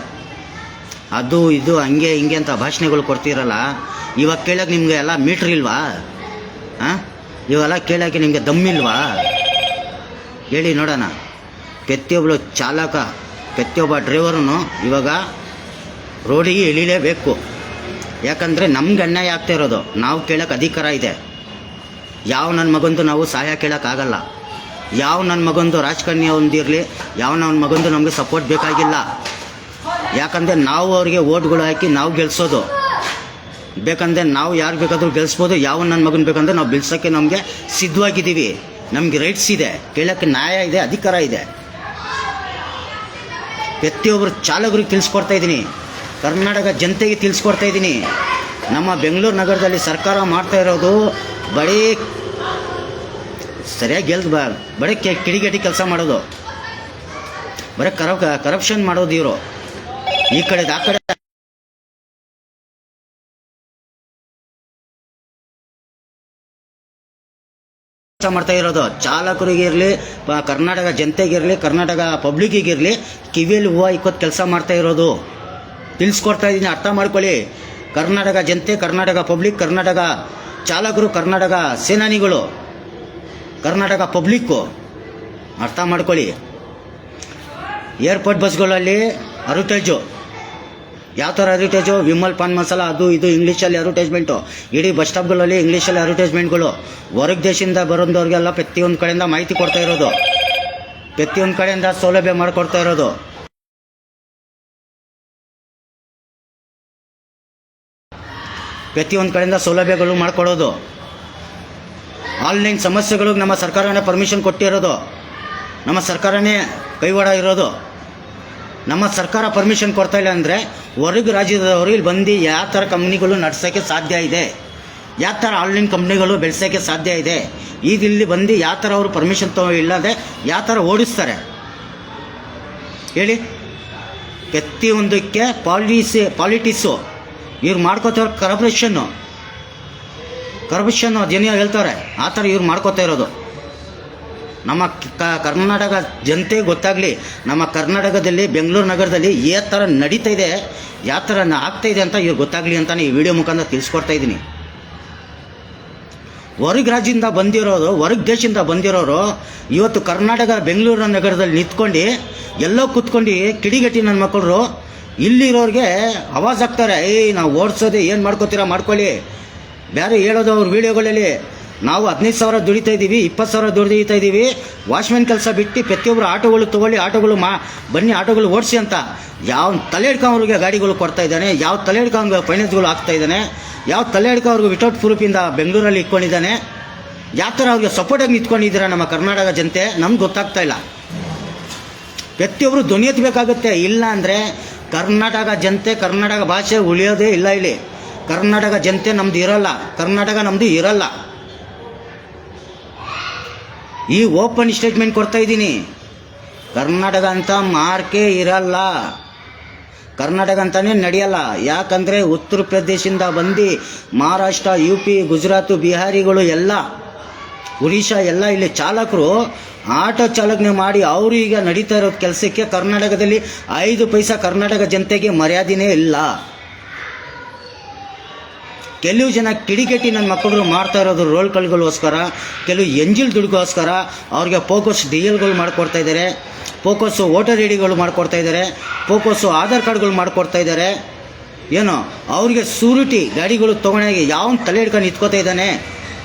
ಅದು ಇದು ಹಂಗೆ ಹಿಂಗೆ ಅಂತ ಭಾಷಣಗಳು ಕೊಡ್ತೀರಲ್ಲ, ಇವಾಗ ಕೇಳೋಕೆ ನಿಮಗೆ ಎಲ್ಲ ಮೀಟ್ರ್ ಇಲ್ವಾ? ಇವೆಲ್ಲ ಕೇಳೋಕ್ಕೆ ನಿಮಗೆ ದಮ್ಮಿಲ್ವಾ? ಹೇಳಿ ನೋಡೋಣ. ಪ್ರತಿಯೊಬ್ಬಳು ಚಾಲಕ, ಪ್ರತಿಯೊಬ್ಬ ಡ್ರೈವರೂ ಇವಾಗ ರೋಡಿಗೆ ಇಳಿಲೇಬೇಕು. ಯಾಕಂದರೆ ನಮ್ಗೆ ಅನ್ಯಾಯ ಆಗ್ತಾ ಇರೋದು, ನಾವು ಕೇಳೋಕೆ ಅಧಿಕಾರ ಇದೆ. ಯಾವ ನನ್ನ ಮಗಂದು ನಾವು ಸಹಾಯ ಕೇಳೋಕ್ಕಾಗಲ್ಲ. ಯಾವ ನನ್ನ ಮಗಂದು ರಾಜಕಾರಣಿ ಒಂದಿರಲಿ, ಯಾವ ನನ್ನ ಮಗಂದು ನಮಗೆ ಸಪೋರ್ಟ್ ಬೇಕಾಗಿಲ್ಲ. ಯಾಕಂದರೆ ನಾವು ಅವ್ರಿಗೆ ಓಟ್ಗಳು ಹಾಕಿ ನಾವು ಗೆಲ್ಸೋದು. ಬೇಕಂದರೆ ನಾವು ಯಾರು ಬೇಕಾದರೂ ಗೆಲ್ಸ್ಬೋದು. ಯಾವ ನನ್ನ ಮಗನ ಬೇಕಂದ್ರೆ ನಾವು ಗೆಲ್ಸೋಕ್ಕೆ ನಮಗೆ ಸಿದ್ಧವಾಗಿದ್ದೀವಿ. ನಮಗೆ ರೈಟ್ಸ್ ಇದೆ, ಕೇಳೋಕ್ಕೆ ನ್ಯಾಯ ಇದೆ, ಅಧಿಕಾರ ಇದೆ. ಪ್ರತಿಯೊಬ್ಬರು ಚಾಲಕರಿಗೆ ತಿಳಿಸ್ಕೊಡ್ತಾ ಇದ್ದೀನಿ, ಕರ್ನಾಟಕ ಜನತೆಗೆ ತಿಳಿಸ್ಕೊಡ್ತಾ ಇದ್ದೀನಿ. ನಮ್ಮ ಬೆಂಗಳೂರು ನಗರದಲ್ಲಿ ಸರ್ಕಾರ ಮಾಡ್ತಾ ಇರೋದು ಬರೀ ಸರಿಯಾಗಿ ಬರೀ ಕಿಡಿಗೇಡಿ ಕೆಲಸ ಮಾಡೋದು, ಬರೀ ಕರಪ್ಷನ್ ಮಾಡೋದು. ಇವರು ಈ ಕಡೆ ಆ ಕಡೆ ಕೆಲಸ ಮಾಡ್ತಾ ಇರೋದು. ಚಾಲಕರಿಗಿರಲಿ, ಕರ್ನಾಟಕ ಜನತೆಗಿರಲಿ, ಕರ್ನಾಟಕ ಪಬ್ಲಿಕ್ಕಿಗಿರಲಿ ಕಿವಿಯಲ್ಲಿ ಹೂವು ಇಕ್ಕೋದು ಕೆಲಸ ಮಾಡ್ತಾ ಇರೋದು. ತಿಳಿಸ್ಕೊಡ್ತಾ ಇದ್ದೀನಿ, ಅರ್ಥ ಮಾಡ್ಕೊಳ್ಳಿ. ಕರ್ನಾಟಕ ಜನತೆ, ಕರ್ನಾಟಕ ಪಬ್ಲಿಕ್, ಕರ್ನಾಟಕ ಚಾಲಕರು, ಕರ್ನಾಟಕ ಸೇನಾನಿಗಳು, ಕರ್ನಾಟಕ ಪಬ್ಲಿಕ್ಕು ಅರ್ಥ ಮಾಡ್ಕೊಳ್ಳಿ. ಏರ್ಪೋರ್ಟ್ ಬಸ್ಗಳಲ್ಲಿ ಅಡ್ವರ್ಟೈಜು, ಯಾವ ಥರ ಅಡ್ವರ್ಟೈಜು? ವಿಮಲ್ ಪಾನ್ ಮಸಾಲ, ಅದು ಇದು ಇಂಗ್ಲೀಷಲ್ಲಿ ಅಡ್ವರ್ಟೈಸ್ಮೆಂಟು. ಇಡೀ ಬಸ್ ಸ್ಟಾಪ್ಗಳಲ್ಲಿ ಇಂಗ್ಲೀಷಲ್ಲಿ ಅಡ್ವರ್ಟೈಸ್ಮೆಂಟ್ಗಳು. ಹೊರಗೆ ದೇಶದಿಂದ ಬರೋದವ್ರಿಗೆಲ್ಲ ಪ್ರತಿಯೊಂದು ಕಡೆಯಿಂದ ಮಾಹಿತಿ ಕೊಡ್ತಾ ಇರೋದು, ಪ್ರತಿಯೊಂದು ಕಡೆಯಿಂದ ಸೌಲಭ್ಯ ಮಾಡಿಕೊಡ್ತಾ ಇರೋದು. ಪ್ರತಿಯೊಂದು ಕಡೆಯಿಂದ ಸೌಲಭ್ಯಗಳು ಮಾಡಿಕೊಡೋದು. ಆನ್ಲೈನ್ ಸಮಸ್ಯೆಗಳಿಗೆ ನಮ್ಮ ಸರ್ಕಾರನೇ ಪರ್ಮಿಷನ್ ಕೊಟ್ಟಿರೋದು, ನಮ್ಮ ಸರ್ಕಾರನೇ ಕೈವಾಡ ಇರೋದು. ನಮ್ಮ ಸರ್ಕಾರ ಪರ್ಮಿಷನ್ ಕೊಡ್ತಾ ಇಲ್ಲ ಅಂದರೆ ಹೊರಗೆ ರಾಜ್ಯದವರು ಇಲ್ಲಿ ಬಂದು ಯಾವ ಥರ ಕಂಪ್ನಿಗಳು ನಡೆಸೋಕ್ಕೆ ಸಾಧ್ಯ ಇದೆ, ಯಾವ ಥರ ಆನ್ಲೈನ್ ಕಂಪ್ನಿಗಳು ಬೆಳೆಸೋಕ್ಕೆ ಸಾಧ್ಯ ಇದೆ. ಈಗ ಇಲ್ಲಿ ಬಂದು ಯಾವ ಥರ ಅವರು ಪರ್ಮಿಷನ್ ಇಲ್ಲದೆ ಯಾವ ಥರ ಓಡಿಸ್ತಾರೆ ಹೇಳಿ? ಪ್ರತಿಯೊಂದಕ್ಕೆ ಪಾಲಿಟಿಕ್ಸು ಇವ್ರು ಮಾಡ್ಕೋತಾರೆ. ಕರಪ್ಷನ್ನು ಜನ ಹೇಳ್ತಾರೆ, ಆ ಥರ ಇವ್ರು ಮಾಡ್ಕೋತಾ ಇರೋದು. ನಮ್ಮ ಕರ್ನಾಟಕ ಜನತೆಗೆ ಗೊತ್ತಾಗಲಿ, ನಮ್ಮ ಕರ್ನಾಟಕದಲ್ಲಿ ಬೆಂಗಳೂರು ನಗರದಲ್ಲಿ ಯಾವ ಥರ ನಡೀತಾ ಇದೆ, ಯಾವ ಥರ ಆಗ್ತಾ ಇದೆ ಅಂತ ಇವ್ರು ಗೊತ್ತಾಗಲಿ ಅಂತಲೇ ಈ ವಿಡಿಯೋ ಮುಖಾಂತರ ತಿಳಿಸ್ಕೊಡ್ತಾ ಇದ್ದೀನಿ. ಹೊರಗೆ ರಾಜ್ಯದಿಂದ ಬಂದಿರೋರು, ಹೊರಗೆ ದೇಶದಿಂದ ಬಂದಿರೋರು ಇವತ್ತು ಕರ್ನಾಟಕ ಬೆಂಗಳೂರು ನಗರದಲ್ಲಿ ನಿಂತ್ಕೊಂಡು ಎಲ್ಲೋ ಕೂತ್ಕೊಂಡು ಕಿಡಿಗಟ್ಟಿ ನನ್ನ ಮಕ್ಕಳು ಇಲ್ಲಿರೋರಿಗೆ ಆವಾಜ್ ಆಗ್ತಾರೆ, ನಾವು ಓಡಿಸೋದೆ ಏನು ಮಾಡ್ಕೋತೀರಾ ಮಾಡ್ಕೊಳ್ಳಿ. ಬೇರೆ ಹೇಳೋದು ಅವ್ರ ವೀಡಿಯೋಗಳಲ್ಲಿ, ನಾವು 15,000 ದುಡಿತಾ ಇದ್ದೀವಿ, 20,000 ದುಡಿತಾ ಇದ್ದೀವಿ, ವಾಚ್ಮ್ಯಾನ್ ಕೆಲಸ ಬಿಟ್ಟು ಪ್ರತಿಯೊಬ್ಬರು ಆಟೋಗಳು ತೊಗೊಳ್ಳಿ, ಆಟೋಗಳು ಬನ್ನಿ ಆಟೋಗಳು ಓಡಿಸಿ ಅಂತ ಯಾವ ತಲೆ ಹಿಡ್ಕೊಂಡ್ರಿಗೆ ಗಾಡಿಗಳು ಕೊಡ್ತಾ ಇದ್ದಾನೆ, ಯಾವ ತಲೆ ಹಿಡ್ಕೊಂಡು ಫೈನಾನ್ಸ್ಗಳು ಆಗ್ತಾ ಇದ್ದಾನೆ, ಯಾವ ತಲೆ ಹಿಡ್ಕೊಂಡ್ರಿಗೆ ವಿತೌಟ್ ಪ್ರೂಫಿಂದ ಬೆಂಗಳೂರಲ್ಲಿ ಇಟ್ಕೊಂಡಿದ್ದಾನೆ, ಯಾವ ಥರ ಅವ್ರಿಗೆ ಸಪೋರ್ಟಾಗಿ ನಿಂತ್ಕೊಂಡಿದ್ದೀರಾ ನಮ್ಮ ಕರ್ನಾಟಕ ಜನತೆ ನಮ್ಗೆ ಗೊತ್ತಾಗ್ತಾ ಇಲ್ಲ. ಪ್ರತಿಯೊಬ್ಬರು ಧ್ವನಿ ಎತ್ತಬೇಕಾಗುತ್ತೆ. ಇಲ್ಲ ಅಂದರೆ ಕರ್ನಾಟಕ ಜನತೆ, ಕರ್ನಾಟಕ ಭಾಷೆ ಉಳಿಯೋದೇ ಇಲ್ಲ. ಇಲ್ಲಿ ಕರ್ನಾಟಕ ಜನತೆ ನಮ್ದು ಇರಲ್ಲ, ಕರ್ನಾಟಕ ನಮ್ಮದು ಇರಲ್ಲ. ಈ ಓಪನ್ ಸ್ಟೇಟ್ಮೆಂಟ್ ಕೊಡ್ತಾ ಇದ್ದೀನಿ, ಕರ್ನಾಟಕ ಅಂತ ಮಾರ್ಕೆ ಇರಲ್ಲ, ಕರ್ನಾಟಕ ಅಂತಲೇ ನಡೆಯಲ್ಲ. ಯಾಕಂದರೆ ಉತ್ತರ ಪ್ರದೇಶದಿಂದ ಬಂದು ಮಹಾರಾಷ್ಟ್ರ, UP, ಗುಜರಾತು, ಬಿಹಾರಿಗಳು ಎಲ್ಲ, ಒಡಿಶಾ ಎಲ್ಲ ಇಲ್ಲಿ ಚಾಲಕರು ಆಟೋ ಚಾಲಕನೆ ಮಾಡಿ ಅವರು ಈಗ ನಡೀತಾ ಇರೋ ಕೆಲಸಕ್ಕೆ ಕರ್ನಾಟಕದಲ್ಲಿ 5 ಪೈಸಾ ಕರ್ನಾಟಕ ಜನತೆಗೆ ಮರ್ಯಾದೆನೇ ಇಲ್ಲ. ಕೆಲವು ಜನ ಕಿಡಿಗೇಟಿ ನನ್ನ ಮಕ್ಕಳು ಮಾಡ್ತಾ ಇರೋದು ರೋಲ್ ಕಲ್ಗಳಿಗೋಸ್ಕರ, ಕೆಲವು ಎಂಜಿಲ್ ದುಡ್ಗೋಸ್ಕರ ಅವ್ರಿಗೆ ಪೋಕೋಸ್ DLಗಳು ಮಾಡಿಕೊಡ್ತಾ ಇದ್ದಾರೆ, ಪೋಕೋಸು ವೋಟರ್ ಐಡಿಗಳು ಮಾಡಿಕೊಡ್ತಾ ಇದ್ದಾರೆ, ಪೋಕೋಸು ಆಧಾರ್ ಕಾರ್ಡ್ಗಳು ಮಾಡಿಕೊಡ್ತಾ ಇದ್ದಾರೆ. ಏನು ಅವ್ರಿಗೆ ಸೂರಿಟಿ ಗಾಡಿಗಳು ತೊಗೊಂಡಾಗಿ ಯಾವನು ತಲೆ ಹಿಡ್ಕೊಂಡು ನಿಂತ್ಕೋತಾ ಇದ್ದಾನೆ,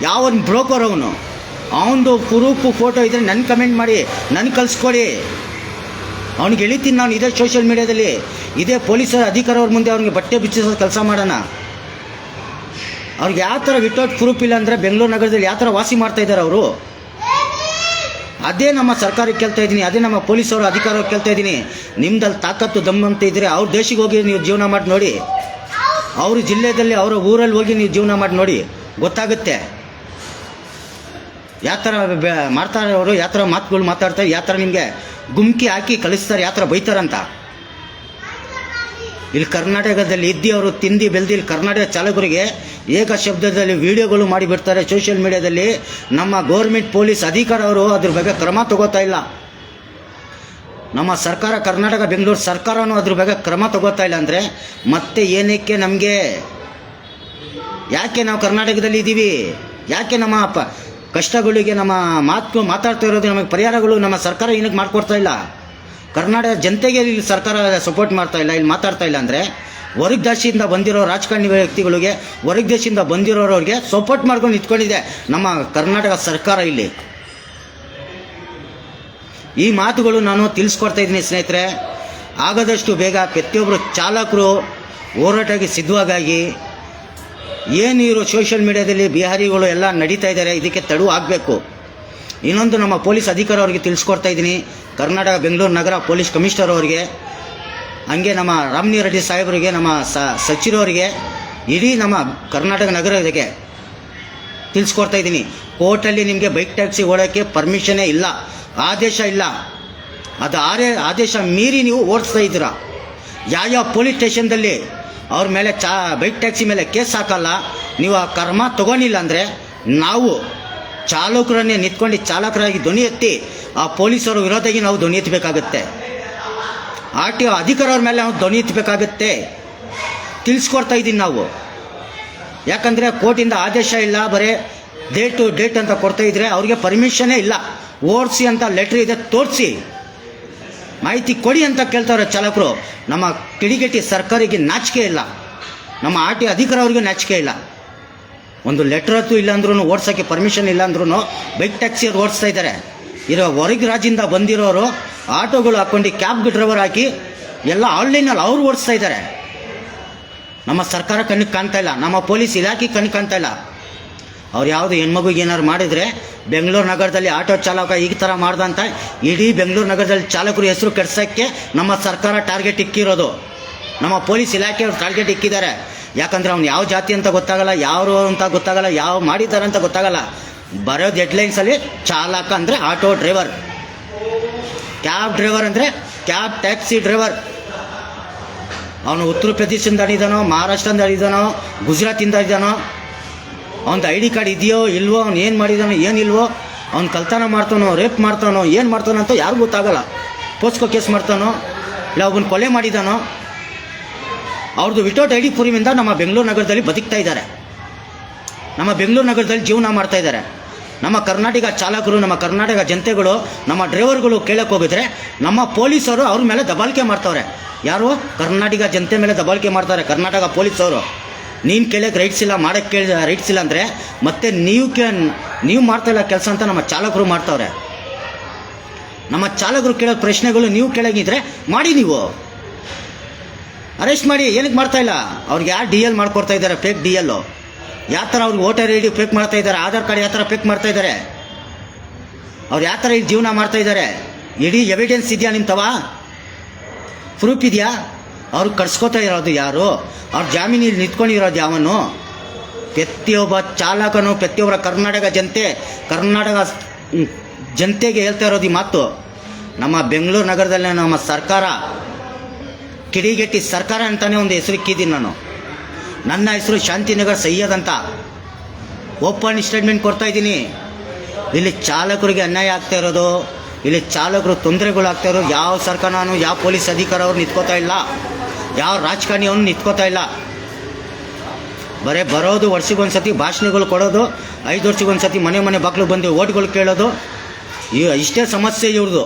ಯಾವನ್ ಬ್ರೋಕರ್ ಅವನದು ಪ್ರೂಫು ಫೋಟೋ ಇದ್ದರೆ ನನ್ನ ಕಮೆಂಟ್ ಮಾಡಿ, ನನಗೆ ಕಳಿಸ್ಕೊಡಿ. ಅವ್ನಿಗೆ ಎಳಿತೀನಿ ನಾನು ಇದೇ ಸೋಷಿಯಲ್ ಮೀಡಿಯಾದಲ್ಲಿ, ಇದೇ ಪೊಲೀಸರ ಅಧಿಕಾರವ್ರ ಮುಂದೆ ಅವ್ರಿಗೆ ಬಟ್ಟೆ ಬಿಚ್ಚಿಸೋ ಕೆಲಸ ಮಾಡೋಣ. ಅವ್ರಿಗೆ ಯಾವ ಥರ ವಿತೌಟ್ ಪ್ರೂಫ್ ಇಲ್ಲ ಅಂದರೆ ಬೆಂಗಳೂರು ನಗರದಲ್ಲಿ ಯಾವ ಥರ ವಾಸಿ ಮಾಡ್ತಾಯಿದ್ದಾರೆ ಅವರು. ಅದೇ ನಮ್ಮ ಸರ್ಕಾರಕ್ಕೆ ಕೇಳ್ತಾ ಇದ್ದೀನಿ, ಅದೇ ನಮ್ಮ ಪೊಲೀಸವರು ಅಧಿಕಾರಕ್ಕೆ ಕೇಳ್ತಾ ಇದ್ದೀನಿ. ನಿಮ್ದಲ್ಲಿ ತಾಕತ್ತು ದಮ್ಮಂತ ಇದ್ದರೆ ಅವ್ರ ದೇಶಕ್ಕೆ ಹೋಗಿ ನೀವು ಜೀವನ ಮಾಡಿ ನೋಡಿ, ಅವ್ರ ಜಿಲ್ಲೆಯಲ್ಲಿ ಅವರ ಊರಲ್ಲಿ ಹೋಗಿ ನೀವು ಜೀವನ ಮಾಡಿ ನೋಡಿ, ಗೊತ್ತಾಗುತ್ತೆ ಯಾವ ಥರ ಮಾಡ್ತಾರೆ ಅವರು, ಯಾವ ಥರ ಮಾತುಗಳು ಮಾತಾಡ್ತಾರೆ, ಯಾವ ಥರ ನಿಮಗೆ ಗುಮ್ಕಿ ಹಾಕಿ ಕಳಿಸ್ತಾರೆ, ಯಾವ ಥರ ಬೈತಾರಂತ. ಇಲ್ಲಿ ಕರ್ನಾಟಕದಲ್ಲಿ ಅವರು ತಿಂದು ಬೆಳೆದು ಇಲ್ಲಿ ಕರ್ನಾಟಕ ಚಾಲಕರಿಗೆ ಏಕ ಶಬ್ದದಲ್ಲಿ ವಿಡಿಯೋಗಳು ಮಾಡಿಬಿಡ್ತಾರೆ ಸೋಷಿಯಲ್ ಮೀಡಿಯಾದಲ್ಲಿ. ನಮ್ಮ ಗೌರ್ಮೆಂಟ್ ಪೊಲೀಸ್ ಅಧಿಕಾರ ಅವರು ಅದ್ರ ಬಗ್ಗೆ ಕ್ರಮ ತಗೋತಾ ಇಲ್ಲ. ನಮ್ಮ ಸರ್ಕಾರ, ಕರ್ನಾಟಕ ಬೆಂಗಳೂರು ಸರ್ಕಾರನೂ ಅದ್ರ ಬಗ್ಗೆ ಕ್ರಮ ತಗೋತಾ ಇಲ್ಲ ಅಂದರೆ ಮತ್ತೆ ಏನಕ್ಕೆ ನಮಗೆ, ಯಾಕೆ ನಾವು ಕರ್ನಾಟಕದಲ್ಲಿ ಇದ್ದೀವಿ, ಯಾಕೆ ನಮ್ಮ ಕಷ್ಟಗಳಿಗೆ ನಮ್ಮ ಮಾತಾಡ್ತಾ ಇರೋದು ನಮಗೆ ಪರಿಹಾರಗಳು ನಮ್ಮ ಸರ್ಕಾರ ಏನಕ್ಕೆ ಮಾಡಿಕೊಡ್ತಾ ಇಲ್ಲ? ಕರ್ನಾಟಕ ಜನತೆಗೆ ಇಲ್ಲಿ ಸರ್ಕಾರ ಸಪೋರ್ಟ್ ಮಾಡ್ತಾ ಇಲ್ಲ, ಇಲ್ಲಿ ಮಾತಾಡ್ತಾ ಇಲ್ಲ ಅಂದರೆ ಹೊರಗ ದೇಶದಿಂದ ಬಂದಿರೋ ರಾಜಕಾರಣಿ ವ್ಯಕ್ತಿಗಳಿಗೆ, ಹೊರಗ ದೇಶದಿಂದ ಬಂದಿರೋರವ್ರಿಗೆ ಸಪೋರ್ಟ್ ಮಾಡ್ಕೊಂಡು ನಿಂತ್ಕೊಂಡಿದೆ ನಮ್ಮ ಕರ್ನಾಟಕ ಸರ್ಕಾರ. ಇಲ್ಲಿ ಈ ಮಾತುಗಳು ನಾನು ತಿಳಿಸ್ಕೊಡ್ತಾ ಇದ್ದೀನಿ ಸ್ನೇಹಿತರೆ. ಆಗದಷ್ಟು ಬೇಗ ಪ್ರತಿಯೊಬ್ಬರು ಚಾಲಕರು ಹೋರಾಟಕ್ಕೆ ಸಿದ್ಧವಾಗಿ, ಏನಿರೋ ಸೋಷಿಯಲ್ ಮೀಡಿಯಾದಲ್ಲಿ ಬಿಹಾರಿಗಳು ಎಲ್ಲ ನಡೀತಾ ಇದ್ದಾರೆ, ಇದಕ್ಕೆ ತಡೆ ಆಗಬೇಕು. ಇನ್ನೊಂದು ನಮ್ಮ ಪೊಲೀಸ್ ಅಧಿಕಾರಿ ಅವರಿಗೆ ತಿಳಿಸ್ಕೊಡ್ತಾ ಇದ್ದೀನಿ, ಕರ್ನಾಟಕ ಬೆಂಗಳೂರು ನಗರ ಪೊಲೀಸ್ ಕಮಿಷನರ್ ಅವರಿಗೆ, ಹಂಗೆ ನಮ್ಮ ರಾಮನಿ ರೆಡ್ಡಿ ಸಾಹೇಬರಿಗೆ, ನಮ್ಮ ಸಚಿವರಿಗೆ, ಇಡೀ ನಮ್ಮ ಕರ್ನಾಟಕ ನಗರಕ್ಕೆ ತಿಳಿಸ್ಕೊಡ್ತಾ ಇದ್ದೀನಿ. ಕೋರ್ಟಲ್ಲಿ ನಿಮಗೆ ಬೈಕ್ ಟ್ಯಾಕ್ಸಿ ಓಡೋಕ್ಕೆ ಪರ್ಮಿಷನ್ನೇ ಇಲ್ಲ, ಆದೇಶ ಇಲ್ಲ. ಅದು ಆದೇಶ ಮೀರಿ ನೀವು ಓಡಿಸ್ತಾ ಇದ್ದೀರಾ. ಯಾವ ಪೊಲೀಸ್ ಸ್ಟೇಷನ್ದಲ್ಲಿ ಅವ್ರ ಮೇಲೆ ಬೈಕ್ ಟ್ಯಾಕ್ಸಿ ಮೇಲೆ ಕೇಸ್ ಹಾಕಲ್ಲ, ನೀವು ಆ ಕ್ರಮ ತಗೊಂಡಿಲ್ಲ ಅಂದರೆ ನಾವು ಚಾಲಕರನ್ನೇ ನಿಂತ್ಕೊಂಡು ಚಾಲಕರಾಗಿ ಧ್ವನಿ ಎತ್ತಿ ಆ ಪೊಲೀಸರ ವಿರೋಧಾಗಿ ನಾವು ಧ್ವನಿ ಎತ್ತಬೇಕಾಗುತ್ತೆ. RTO ಅಧಿಕಾರವ್ರ ಮೇಲೆ ನಾವು ಧ್ವನಿ ಎತ್ತಬೇಕಾಗುತ್ತೆ. ತಿಳಿಸ್ಕೊಡ್ತಾ ಇದ್ದೀನಿ ನಾವು. ಯಾಕಂದರೆ ಕೋರ್ಟಿಂದ ಆದೇಶ ಇಲ್ಲ, ಬರೀ ಡೇಟ್ ಅಂತ ಕೊಡ್ತಾ ಇದ್ರೆ ಅವ್ರಿಗೆ ಪರ್ಮಿಷನ್ನೇ ಇಲ್ಲ. ಓಡಿಸಿ ಅಂತ ಲೆಟ್ರ್ ಇದೆ, ತೋರಿಸಿ ಮಾಹಿತಿ ಕೊಡಿ ಅಂತ ಕೇಳ್ತಾರೆ ಚಾಲಕರು. ನಮ್ಮ ಕಿಡಿಗೇಟಿ ಸರ್ಕಾರಿಗೆ ನಾಚಿಕೆ ಇಲ್ಲ, ನಮ್ಮ RTO ಅಧಿಕಾರ ಅವ್ರಿಗೆ ನಾಚಿಕೆ ಇಲ್ಲ. ಒಂದು ಲೆಟ್ರ್ ಅಂತೂ ಇಲ್ಲ ಅಂದ್ರೂ, ಓಡಿಸೋಕ್ಕೆ ಪರ್ಮಿಷನ್ ಇಲ್ಲ ಅಂದ್ರೂ ಬೈಕ್ ಟ್ಯಾಕ್ಸಿಯವ್ರು ಓಡಿಸ್ತಾ ಇದ್ದಾರೆ. ಇರೋ ಹೊರಗೆ ರಾಜ್ಯದಿಂದ ಬಂದಿರೋರು ಆಟೋಗಳು ಹಾಕ್ಕೊಂಡು ಕ್ಯಾಬ್ ಡ್ರೈವರ್ ಹಾಕಿ ಎಲ್ಲ ಆನ್ಲೈನಲ್ಲಿ ಅವ್ರು ಓಡಿಸ್ತಾ ಇದ್ದಾರೆ. ನಮ್ಮ ಸರ್ಕಾರ ಕಣ್ಣಿಗೆ ಕಾಣ್ತಾ ಇಲ್ಲ, ನಮ್ಮ ಪೊಲೀಸ್ ಇಲಾಖೆ ಕಣ್ಣಿಗೆ ಕಾಣ್ತಾ ಇಲ್ಲ. ಅವ್ರು ಯಾವುದು ಹೆಣ್ಮಗುಗೆ ಏನಾದ್ರು ಮಾಡಿದರೆ ಬೆಂಗಳೂರು ನಗರದಲ್ಲಿ ಆಟೋ ಚಾಲಕ ಈ ಥರ ಮಾಡ್ದಂತ ಇಡೀ ಬೆಂಗಳೂರು ನಗರದಲ್ಲಿ ಚಾಲಕರು ಹೆಸರು ಕೆಡ್ಸೋಕ್ಕೆ ನಮ್ಮ ಸರ್ಕಾರ ಟಾರ್ಗೆಟ್ ಇಕ್ಕಿರೋದು, ನಮ್ಮ ಪೊಲೀಸ್ ಇಲಾಖೆಯವ್ರು ಟಾರ್ಗೆಟ್ ಇಕ್ಕಿದ್ದಾರೆ. ಯಾಕಂದರೆ ಅವ್ನು ಯಾವ ಜಾತಿ ಅಂತ ಗೊತ್ತಾಗಲ್ಲ, ಯಾರು ಅಂತ ಗೊತ್ತಾಗಲ್ಲ, ಯಾವ ಮಾಡಿದ್ದಾರೆ ಅಂತ ಗೊತ್ತಾಗಲ್ಲ. ಬರೋದು ಹೆಡ್ಲೈನ್ಸಲ್ಲಿ ಚಾಲಕ ಅಂದರೆ ಆಟೋ ಡ್ರೈವರ್, ಕ್ಯಾಬ್ ಡ್ರೈವರ್ ಅಂದರೆ ಕ್ಯಾಬ್ ಟ್ಯಾಕ್ಸಿ ಡ್ರೈವರ್. ಅವನು ಉತ್ತರ ಪ್ರದೇಶದಿಂದ ಇದ್ದಾನೋ, ಮಹಾರಾಷ್ಟ್ರದಿಂದ ಇದ್ದಾನೋ, ಗುಜರಾತಿಂದ ಇದ್ದಾನೋ, ಅವ್ನದ್ದು ID ಕಾರ್ಡ್ ಇದೆಯೋ ಇಲ್ವೋ, ಅವ್ನು ಏನು ಮಾಡಿದಾನೋ ಏನಿಲ್ವೋ, ಅವ್ನು ಕಳ್ತನ ಮಾಡ್ತಾನೋ, ರೇಪ್ ಮಾಡ್ತಾನೋ, ಏನು ಮಾಡ್ತಾನೋ ಅಂತ ಯಾರಿಗೂ ಗೊತ್ತಾಗಲ್ಲ. ಪೋಸ್ಕೋ ಕೇಸ್ ಮಾಡ್ತಾನೋ ಇಲ್ಲ ಒಬ್ಬನ ಕೊಲೆ ಮಾಡಿದಾನೋ, ಅವ್ರದ್ದು ವಿತೌಟ್ ID ಪ್ರೂಫಿಂದ ನಮ್ಮ ಬೆಂಗಳೂರು ನಗರದಲ್ಲಿ ಬದುಕ್ತಾ ಇದ್ದಾರೆ, ನಮ್ಮ ಬೆಂಗಳೂರು ನಗರದಲ್ಲಿ ಜೀವನ ಮಾಡ್ತಾ ಇದ್ದಾರೆ. ನಮ್ಮ ಕರ್ನಾಟಕ ಚಾಲಕರು, ನಮ್ಮ ಕರ್ನಾಟಕ ಜನತೆಗಳು, ನಮ್ಮ ಡ್ರೈವರ್ಗಳು ಕೇಳಕ್ಕೆ ಹೋಗಿದ್ರೆ ನಮ್ಮ ಪೊಲೀಸರು ಅವ್ರ ಮೇಲೆ ದಬ್ಬಾಳಿಕೆ ಮಾಡ್ತಾವ್ರೆ. ಯಾರು? ಕರ್ನಾಟಕ ಜನತೆ ಮೇಲೆ ದಬ್ಬಾಳಿಕೆ ಮಾಡ್ತಾರೆ ಕರ್ನಾಟಕ ಪೊಲೀಸವರು. ನೀನು ಕೇಳಕ್ಕೆ ರೈಟ್ಸ್ ಇಲ್ಲ, ಮಾಡೋಕ್ಕೆ ರೈಟ್ಸ್ ಇಲ್ಲ ಅಂದರೆ ಮತ್ತೆ ನೀವು ಮಾಡ್ತಾಯಿಲ್ಲ ಕೆಲಸ ಅಂತ ನಮ್ಮ ಚಾಲಕರು ಮಾಡ್ತಾವ್ರೆ. ನಮ್ಮ ಚಾಲಕರು ಕೇಳೋ ಪ್ರಶ್ನೆಗಳು ನೀವು ಕೇಳಂಗಿದ್ರೆ ಮಾಡಿ, ನೀವು ಅರೆಸ್ಟ್ ಮಾಡಿ. ಏನಕ್ಕೆ ಮಾಡ್ತಾಯಿಲ್ಲ? ಅವ್ರಿಗೆ ಯಾರು DL ಮಾಡ್ಕೊಡ್ತಾ ಇದ್ದಾರೆ, ಫೇಕ್ DL. ಯಾವ ಥರ ಅವ್ರಿಗೆ ವೋಟರ್ ID ಫೇಕ್ ಮಾಡ್ತಾ ಇದ್ದಾರೆ, ಆಧಾರ್ ಕಾರ್ಡ್ ಯಾವ ಥರ ಫೇಕ್ ಮಾಡ್ತಾ ಇದ್ದಾರೆ, ಅವ್ರು ಯಾವ ಥರ ಇಲ್ಲಿ ಜೀವನ ಮಾಡ್ತಾ ಇದ್ದಾರೆ, ಇಡೀ ಎವಿಡೆನ್ಸ್ ಇದೆಯಾ ನಿಮ್ತವ? ಪ್ರೂಫ್ ಇದೆಯಾ? ಅವ್ರಿಗೆ ಕಟ್ಸ್ಕೊತಾ ಇರೋದು ಯಾರು? ಅವ್ರ ಜಾಮೀನಲ್ಲಿ ನಿಂತ್ಕೊಂಡಿರೋದು ಯಾವನು? ಪ್ರತಿಯೊಬ್ಬ ಚಾಲಕನು, ಪ್ರತಿಯೊಬ್ಬರ ಕರ್ನಾಟಕ ಜನತೆಗೆ ಹೇಳ್ತಾ ಇರೋದು ಈ ಮಾತು. ನಮ್ಮ ಬೆಂಗಳೂರು ನಗರದಲ್ಲಿ ನಮ್ಮ ಸರ್ಕಾರ ಕಿಡಿಗೇಟಿ ಸರ್ಕಾರ ಅಂತಲೇ ಒಂದು ಹೆಸರು ಇಕ್ಕಿದ್ದೀನಿ ನಾನು. ನನ್ನ ಹೆಸರು ಶಾಂತಿನಗರ್ ಸೈಯದ್ ಅಂತ. ಓಪನ್ ಸ್ಟೇಟ್ಮೆಂಟ್ ಕೊಡ್ತಾ ಇದ್ದೀನಿ. ಇಲ್ಲಿ ಚಾಲಕರಿಗೆ ಅನ್ಯಾಯ ಆಗ್ತಾ ಇರೋದು, ಇಲ್ಲಿ ಚಾಲಕರು ತೊಂದರೆಗಳಾಗ್ತಾ ಇರೋದು ಯಾವ ಸರ್ಕಾರನೂ, ಯಾವ ಪೊಲೀಸ್ ಅಧಿಕಾರ ಅವ್ರು ನಿಂತ್ಕೋತಾ ಇಲ್ಲ, ಯಾವ ರಾಜಕಾರಣಿ ಅವನು ನಿಂತ್ಕೋತಾ ಇಲ್ಲ. ಬರೀ ಬರೋದು ವರ್ಷಕ್ಕೊಂದ್ಸತಿ ಭಾಷಣಗಳು ಕೊಡೋದು, 5 ವರ್ಷಕ್ಕೊಂದ್ಸತಿ ಮನೆ ಮನೆ ಬಾಗಿಲು ಬಂದು ಓಟ್ಗಳು ಕೇಳೋದು, ಇಷ್ಟೇ ಸಮಸ್ಯೆ ಇವ್ರದ್ದು.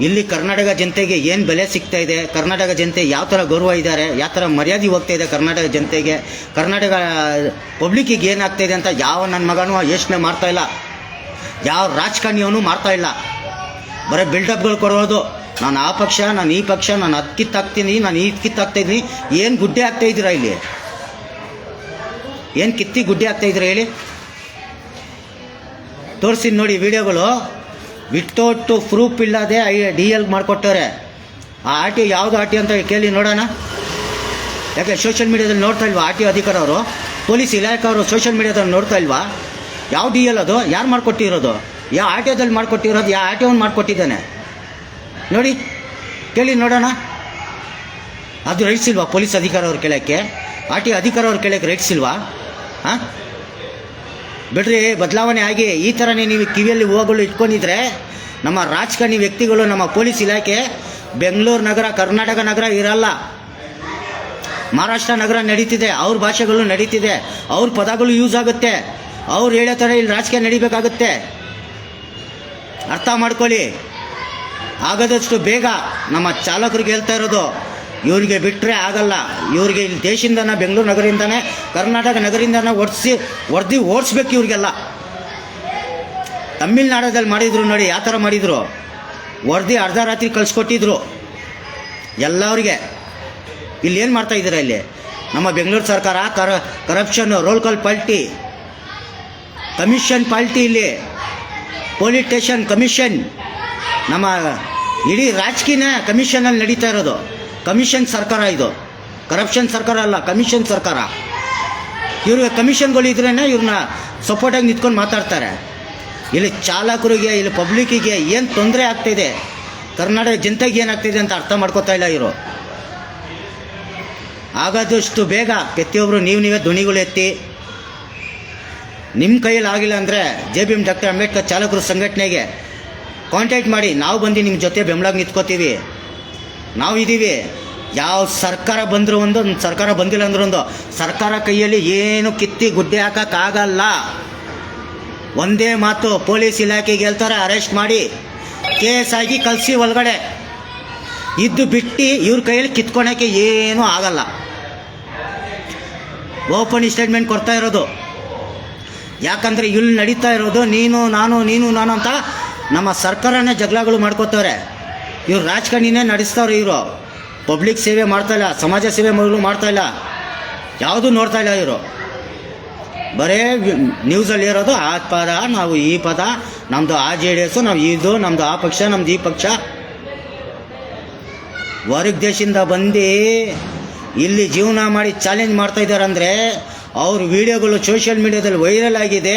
ಇಲ್ಲಿ ಕರ್ನಾಟಕ ಜನತೆಗೆ ಏನು ಬೆಲೆ ಸಿಗ್ತಾ ಇದೆ, ಕರ್ನಾಟಕ ಜನತೆ ಯಾವ ಥರ ಗೌರವ ಇದ್ದಾರೆ, ಯಾವ ಥರ ಮರ್ಯಾದೆ ಹೋಗ್ತಾ ಇದೆ ಕರ್ನಾಟಕ ಜನತೆಗೆ, ಕರ್ನಾಟಕ ಪಬ್ಲಿಕ್ಕಿಗೆ ಏನಾಗ್ತಾ ಇದೆ ಅಂತ ಯಾವ ನನ್ನ ಮಗನೂ ಯೋಚನೆ ಮಾಡ್ತಾಯಿಲ್ಲ, ಯಾವ ರಾಜಕಾರಣಿಯವನು ಮಾಡ್ತಾಯಿಲ್ಲ. ಬರೀ ಬಿಲ್ಡಪ್ಗಳು ಕೊಡೋದು, ನಾನು ಆ ಪಕ್ಷ, ನಾನು ಈ ಪಕ್ಷ, ನಾನು ಅದು ಕಿತ್ತಾಕ್ತೀನಿ, ನಾನು ಈ ಕಿತ್ತಾಗ್ತಾಯಿದ್ದೀನಿ. ಏನು ಗುಡ್ಡೆ ಆಗ್ತಾಯಿದ್ದೀರಾ ಇಲ್ಲಿ? ಏನು ಕಿತ್ತಿ ಗುಡ್ಡೆ ಆಗ್ತಾಯಿದ್ದೀರಾ ಹೇಳಿ? ತೋರಿಸಿ ನೋಡಿ ವಿಡಿಯೋಗಳು. ವಿತೌಟ್ ಪ್ರೂಫ್ ಇಲ್ಲದೆ DL ಮಾಡಿಕೊಟ್ಟವ್ರೆ. ಆ RTO ಯಾವುದು RTO ಅಂತ ಕೇಳಿ ನೋಡೋಣ. ಯಾಕೆ ಸೋಷಿಯಲ್ ಮೀಡಿಯಾದಲ್ಲಿ ನೋಡ್ತಾ ಇಲ್ವಾ RTO ಅಧಿಕಾರ ಅವರು, ಪೊಲೀಸ್ ಇಲಾಖೆ ಅವರು ಸೋಷಿಯಲ್ ಮೀಡಿಯಾದಲ್ಲಿ ನೋಡ್ತಾ ಇಲ್ವಾ? ಯಾವ DL ಅದು? ಯಾರು ಮಾಡಿಕೊಟ್ಟಿರೋದು? ಯಾವ RTOದಲ್ಲಿ ಮಾಡಿಕೊಟ್ಟಿರೋದು? ಯಾವ RTOವನ್ನು ಮಾಡಿಕೊಟ್ಟಿದ್ದಾನೆ ನೋಡಿ, ಕೇಳಿ ನೋಡೋಣ. ಅದು ರೈಟ್ಸ್ ಇಲ್ವಾ ಪೊಲೀಸ್ ಅಧಿಕಾರ ಅವ್ರು ಕೇಳೋಕ್ಕೆ? RTO ಅಧಿಕಾರ ಅವ್ರು ಕೇಳೋಕ್ಕೆ ರೈಟ್ಸ್ ಇಲ್ವಾ? ಹಾಂ, ಬಿಡ್ರಿ. ಬದಲಾವಣೆ ಆಗಿ ಈ ಥರನೇ ನೀವು ಕಿವಿಯಲ್ಲಿ ಹೂವುಗಳು ಇಟ್ಕೊಂಡಿದ್ರೆ ನಮ್ಮ ರಾಜಕಾರಣಿ ವ್ಯಕ್ತಿಗಳು, ನಮ್ಮ ಪೊಲೀಸ್ ಇಲಾಖೆ ಬೆಂಗಳೂರು ನಗರ, ಕರ್ನಾಟಕ ನಗರ ಇರಲ್ಲ. ಮಹಾರಾಷ್ಟ್ರ ನಗರ ನಡೀತಿದೆ, ಅವ್ರ ಭಾಷೆಗಳು ನಡೀತಿದೆ, ಅವ್ರ ಪದಗಳು ಯೂಸ್ ಆಗುತ್ತೆ, ಅವ್ರು ಹೇಳೋ ಥರ ಇಲ್ಲಿ ರಾಜಕೀಯ ನಡಿಬೇಕಾಗುತ್ತೆ. ಅರ್ಥ ಮಾಡ್ಕೊಳ್ಳಿ. ಆಗದಷ್ಟು ಬೇಗ ನಮ್ಮ ಚಾಲಕರಿಗೆ ಹೇಳ್ತಾ ಇರೋದು, ಇವರಿಗೆ ಬಿಟ್ಟರೆ ಆಗಲ್ಲ. ಇವರಿಗೆ ಇಲ್ಲಿ ದೇಶದಿಂದನೇ, ಬೆಂಗಳೂರು ನಗರದಿಂದನೇ, ಕರ್ನಾಟಕ ನಗರದಿಂದನೇ ಓಡಿಸ್ಬೇಕು ಇವ್ರಿಗೆಲ್ಲ. ತಮಿಳ್ನಾಡಲ್ಲಿ ಮಾಡಿದ್ರು ನೋಡಿ, ಯಾವ ಥರ ಮಾಡಿದರು, ವರದಿ ಅರ್ಧ ರಾತ್ರಿ ಕಳಿಸ್ಕೊಟ್ಟಿದ್ರು ಎಲ್ಲರಿಗೆ. ಇಲ್ಲಿ ಏನು ಮಾಡ್ತಾಯಿದ್ದೀರಾ? ಇಲ್ಲಿ ನಮ್ಮ ಬೆಂಗಳೂರು ಸರ್ಕಾರ ಕರಪ್ಷನ್, ರೋಲ್ ಕಾಲ್ ಪಾಲ್ಟಿ, ಕಮಿಷನ್ ಪಾಲ್ಟಿ, ಇಲ್ಲಿ ಪೊಲೀಸ್ ಸ್ಟೇಷನ್ ಕಮಿಷನ್, ನಮ್ಮ ಇಡೀ ರಾಜಕೀಯ ಕಮಿಷನಲ್ಲಿ ನಡೀತಾ ಇರೋದು. ಕಮಿಷನ್ ಸರ್ಕಾರ ಇದು, ಕರಪ್ಷನ್ ಸರ್ಕಾರ ಅಲ್ಲ, ಕಮಿಷನ್ ಸರ್ಕಾರ. ಇವ್ರಿಗೆ ಕಮಿಷನ್ಗಳು ಇದ್ರೇ ಇವ್ರನ್ನ ಸಪೋರ್ಟಾಗಿ ನಿಂತ್ಕೊಂಡು ಮಾತಾಡ್ತಾರೆ. ಇಲ್ಲಿ ಚಾಲಕರಿಗೆ, ಇಲ್ಲಿ ಪಬ್ಲಿಕ್ಕಿಗೆ ಏನು ತೊಂದರೆ ಆಗ್ತಾಯಿದೆ, ಕರ್ನಾಟಕ ಜನತೆಗೆ ಏನಾಗ್ತಾಯಿದೆ ಅಂತ ಅರ್ಥ ಮಾಡ್ಕೋತಾ ಇಲ್ಲ ಇವರು. ಆಗೋದಷ್ಟು ಬೇಗ ಪ್ರತಿಯೊಬ್ಬರು ನೀವೇ ಧ್ವನಿಗಳು ಎತ್ತಿ, ನಿಮ್ಮ ಕೈಯಲ್ಲಿ ಆಗಿಲ್ಲ ಅಂದರೆ JBM ಡಾಕ್ಟರ್ ಅಂಬೇಡ್ಕರ್ ಚಾಲಕರು ಸಂಘಟನೆಗೆ ಕಾಂಟ್ಯಾಕ್ಟ್ ಮಾಡಿ. ನಾವು ಬಂದು ನಿಮ್ಮ ಜೊತೆ ಬೆಂಬಲಾಗಿ ನಿಂತ್ಕೋತೀವಿ. ನಾವು ಇದ್ದೀವಿ. ಯಾವ ಸರ್ಕಾರ ಬಂದರೂ ಒಂದು ಸರ್ಕಾರ ಬಂದಿಲ್ಲ ಅಂದ್ರೂ ಒಂದು, ಸರ್ಕಾರ ಕೈಯಲ್ಲಿ ಏನು ಕಿತ್ತಿ ಗುಡ್ಡೆ ಹಾಕೋಕ್ಕಾಗಲ್ಲ. ಒಂದೇ ಮಾತು, ಪೊಲೀಸ್ ಇಲಾಖೆಗೆ ಹೇಳ್ತಾರೆ ಅರೆಸ್ಟ್ ಮಾಡಿ, ಕೇಸ್ ಆಗಿ ಕಳಿಸಿ ಒಳಗಡೆ. ಇದ್ದು ಬಿಟ್ಟು ಇವ್ರ ಕೈಯಲ್ಲಿ ಕಿತ್ಕೊಳಕ್ಕೆ ಏನೂ ಆಗಲ್ಲ. ಓಪನ್ ಸ್ಟೇಟ್ಮೆಂಟ್ ಕೊಡ್ತಾ ಇರೋದು. ಯಾಕಂದರೆ ಇಲ್ಲಿ ನಡೀತಾ ಇರೋದು ನೀನು ನಾನು ಅಂತ ನಮ್ಮ ಸರ್ಕಾರನೇ ಜಗಳಗಳು ಮಾಡ್ಕೋತಾರೆ. ಇವ್ರು ರಾಜಕಾರಣಿನೇ ನಡೆಸ್ತಾವ್ರೆ. ಇವರು ಪಬ್ಲಿಕ್ ಸೇವೆ ಮಾಡ್ತಾಯಿಲ್ಲ, ಸಮಾಜ ಸೇವೆ ಮಾಡ್ತಾಯಿಲ್ಲ, ಯಾವುದೂ ನೋಡ್ತಾ ಇಲ್ಲ ಇವರು. ಬರೇ ನ್ಯೂಸಲ್ಲಿ ಇರೋದು ಆ ಪದ, ನಾವು ಈ ಪದ, ನಮ್ಮದು ಆ JDS, ನಾವು ಇದು, ನಮ್ಮದು ಆ ಪಕ್ಷ, ನಮ್ಮದು ಈ ಪಕ್ಷ. ಹೊರಗೆ ದೇಶದಿಂದ ಬಂದು ಇಲ್ಲಿ ಜೀವನ ಮಾಡಿ ಚಾಲೆಂಜ್ ಮಾಡ್ತಾ ಇದ್ದಾರೆ ಅಂದರೆ ಅವ್ರ ವಿಡಿಯೋಗಳು ಸೋಷಿಯಲ್ ಮೀಡಿಯಾದಲ್ಲಿ ವೈರಲ್ ಆಗಿದೆ.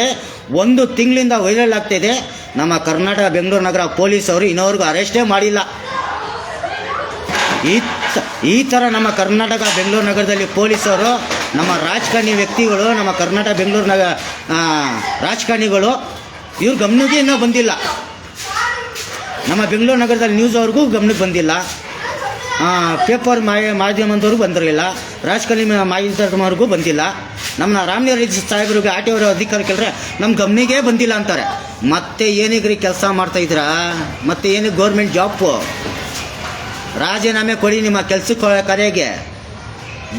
1 ತಿಂಗಳಿಂದ ವೈರಲ್ ಆಗ್ತಾಯಿದೆ. ನಮ್ಮ ಕರ್ನಾಟಕ ಬೆಂಗಳೂರು ನಗರ ಪೊಲೀಸವರು ಇನ್ನೋರ್ಗೂ ಅರೆಸ್ಟೇ ಮಾಡಿಲ್ಲ. ಈ ಥರ ನಮ್ಮ ಕರ್ನಾಟಕ ಬೆಂಗಳೂರು ನಗರದಲ್ಲಿ ಪೊಲೀಸರು, ನಮ್ಮ ರಾಜಕಾರಣಿ ವ್ಯಕ್ತಿಗಳು, ನಮ್ಮ ಕರ್ನಾಟಕ ಬೆಂಗಳೂರು ರಾಜಕಾರಣಿಗಳು ಇವ್ರ ಗಮನಕ್ಕೆ ಇನ್ನೂ ಬಂದಿಲ್ಲ. ನಮ್ಮ ಬೆಂಗಳೂರು ನಗರದಲ್ಲಿ ನ್ಯೂಸ್ ಅವ್ರಿಗೂ ಗಮನಕ್ಕೆ ಬಂದಿಲ್ಲ, ಪೇಪರ್ ಮಾಧ್ಯಮದವ್ರಿಗೂ ಬಂದಿರಲಿಲ್ಲ, ರಾಜಕಾರಣಿ ಮಾಧ್ಯಮದವ್ರಿಗೂ ಬಂದಿಲ್ಲ. ನಮ್ಮ ರಾಮನಗರ ಸಾಹೇಬರಿಗೆ RTO ಅಧಿಕಾರ ಕೇಳಿದ್ರೆ ನಮ್ಮ ಗಮನಿಗೆ ಬಂದಿಲ್ಲ ಅಂತಾರೆ. ಮತ್ತೆ ಏನಿಗ್ರಿ ಕೆಲಸ ಮಾಡ್ತಾಯಿದ್ದೀರಾ? ಮತ್ತೆ ಏನಿಗೆ ಗೌರ್ಮೆಂಟ್ ಜಾಬು? ರಾಜೀನಾಮೆ ಕೊಡಿ ನಿಮ್ಮ ಕೆಲಸಕ್ಕೆ ಕರೆಗೆ.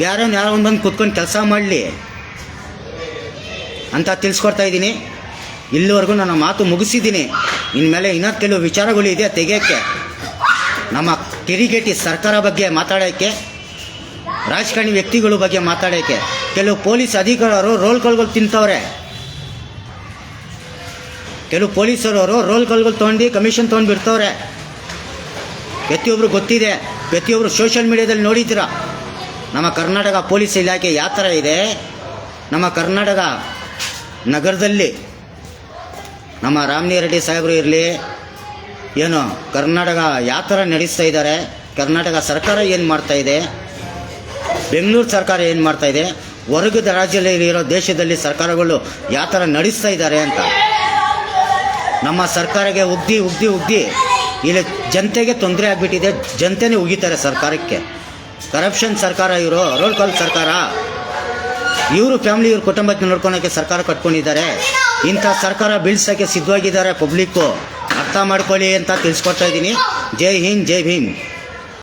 ಯಾರೋ ಬಂದು ಕೂತ್ಕೊಂಡು ಕೆಲಸ ಮಾಡಲಿ ಅಂತ ತಿಳಿಸ್ಕೊಡ್ತಾ ಇದ್ದೀನಿ. ಇಲ್ಲಿವರೆಗೂ ನನ್ನ ಮಾತು ಮುಗಿಸಿದ್ದೀನಿ. ಇನ್ಮೇಲೆ ಇನ್ನೊಂದು ಕೆಲವು ವಿಚಾರಗಳು ಇದೆ ತೆಗೆಯೋಕ್ಕೆ. ನಮ್ಮ ಕಿರಿಗೇಟಿ ಸರ್ಕಾರ ಬಗ್ಗೆ ಮಾತಾಡೋಕ್ಕೆ, ರಾಜಕಾರಣಿ ವ್ಯಕ್ತಿಗಳ ಬಗ್ಗೆ ಮಾತಾಡೋಕ್ಕೆ ಕೆಲವು ಪೊಲೀಸ್ ಅಧಿಕಾರಿಗಳು ರೋಲ್ ಕಾಲ್ಗಳು ತಿಂತವ್ರೆ. ಕೆಲವು ಪೊಲೀಸರವರು ರೋಲ್ ಕಾಲ್ಗಳು ತೊಗೊಂಡು ಕಮಿಷನ್ ತೊಗೊಂಡು ಬಿಡ್ತವ್ರೆ. ಪ್ರತಿಯೊಬ್ಬರು ಗೊತ್ತಿದೆ, ಪ್ರತಿಯೊಬ್ಬರು ಸೋಷಿಯಲ್ ಮೀಡಿಯಾದಲ್ಲಿ ನೋಡಿದ್ದೀರ ನಮ್ಮ ಕರ್ನಾಟಕ ಪೊಲೀಸ್ ಇಲಾಖೆ ಯಾವ ಥರ ಇದೆ. ನಮ್ಮ ಕರ್ನಾಟಕ ನಗರದಲ್ಲಿ ನಮ್ಮ ರಾಮನಗರ ರೆಡ್ಡಿ ಸಾಹೇಬರು ಇರಲಿ, ಏನು ಕರ್ನಾಟಕ ಯಾವ ಥರ ನಡೆಸ್ತಾ ಇದ್ದಾರೆ, ಕರ್ನಾಟಕ ಸರ್ಕಾರ ಏನು ಮಾಡ್ತಾಯಿದೆ, ಬೆಂಗಳೂರು ಸರ್ಕಾರ ಏನು ಮಾಡ್ತಾಯಿದೆ, ಹೊರಗದ ರಾಜ್ಯದಲ್ಲಿ ಇರೋ ದೇಶದಲ್ಲಿ ಸರ್ಕಾರಗಳು ಯಾವ ಥರ ನಡೆಸ್ತಾ ಇದ್ದಾರೆ ಅಂತ ನಮ್ಮ ಸರ್ಕಾರಕ್ಕೆ ಉಗ್ದಿ ಇಲ್ಲಿ ಜನತೆಗೆ ತೊಂದರೆ ಆಗಿಬಿಟ್ಟಿದೆ. ಜನತೆನೇ ಉಗಿತಾರೆ ಸರ್ಕಾರಕ್ಕೆ. ಕರಪ್ಷನ್ ಸರ್ಕಾರ ಇವರು, ರೋಲ್ ಕಾಲ್ ಸರ್ಕಾರ. ಇವರು ಫ್ಯಾಮಿಲಿ ಇವ್ರ ಕುಟುಂಬಕ್ಕೆ ನೋಡ್ಕೊಳಕ್ಕೆ ಸರ್ಕಾರ ಕಟ್ಕೊಂಡಿದ್ದಾರೆ. ಇಂಥ ಸರ್ಕಾರ ಬೀಳ್ಸೋಕ್ಕೆ ಸಿದ್ಧವಾಗಿದ್ದಾರೆ ಪಬ್ಲಿಕ್ಕು. ಅರ್ಥ ಮಾಡ್ಕೊಳ್ಳಿ ಅಂತ ತಿಳಿಸ್ಕೊಡ್ತಾ ಇದ್ದೀನಿ. ಜೈ ಹಿಂದ್, ಜೈ ಭೀಮ್.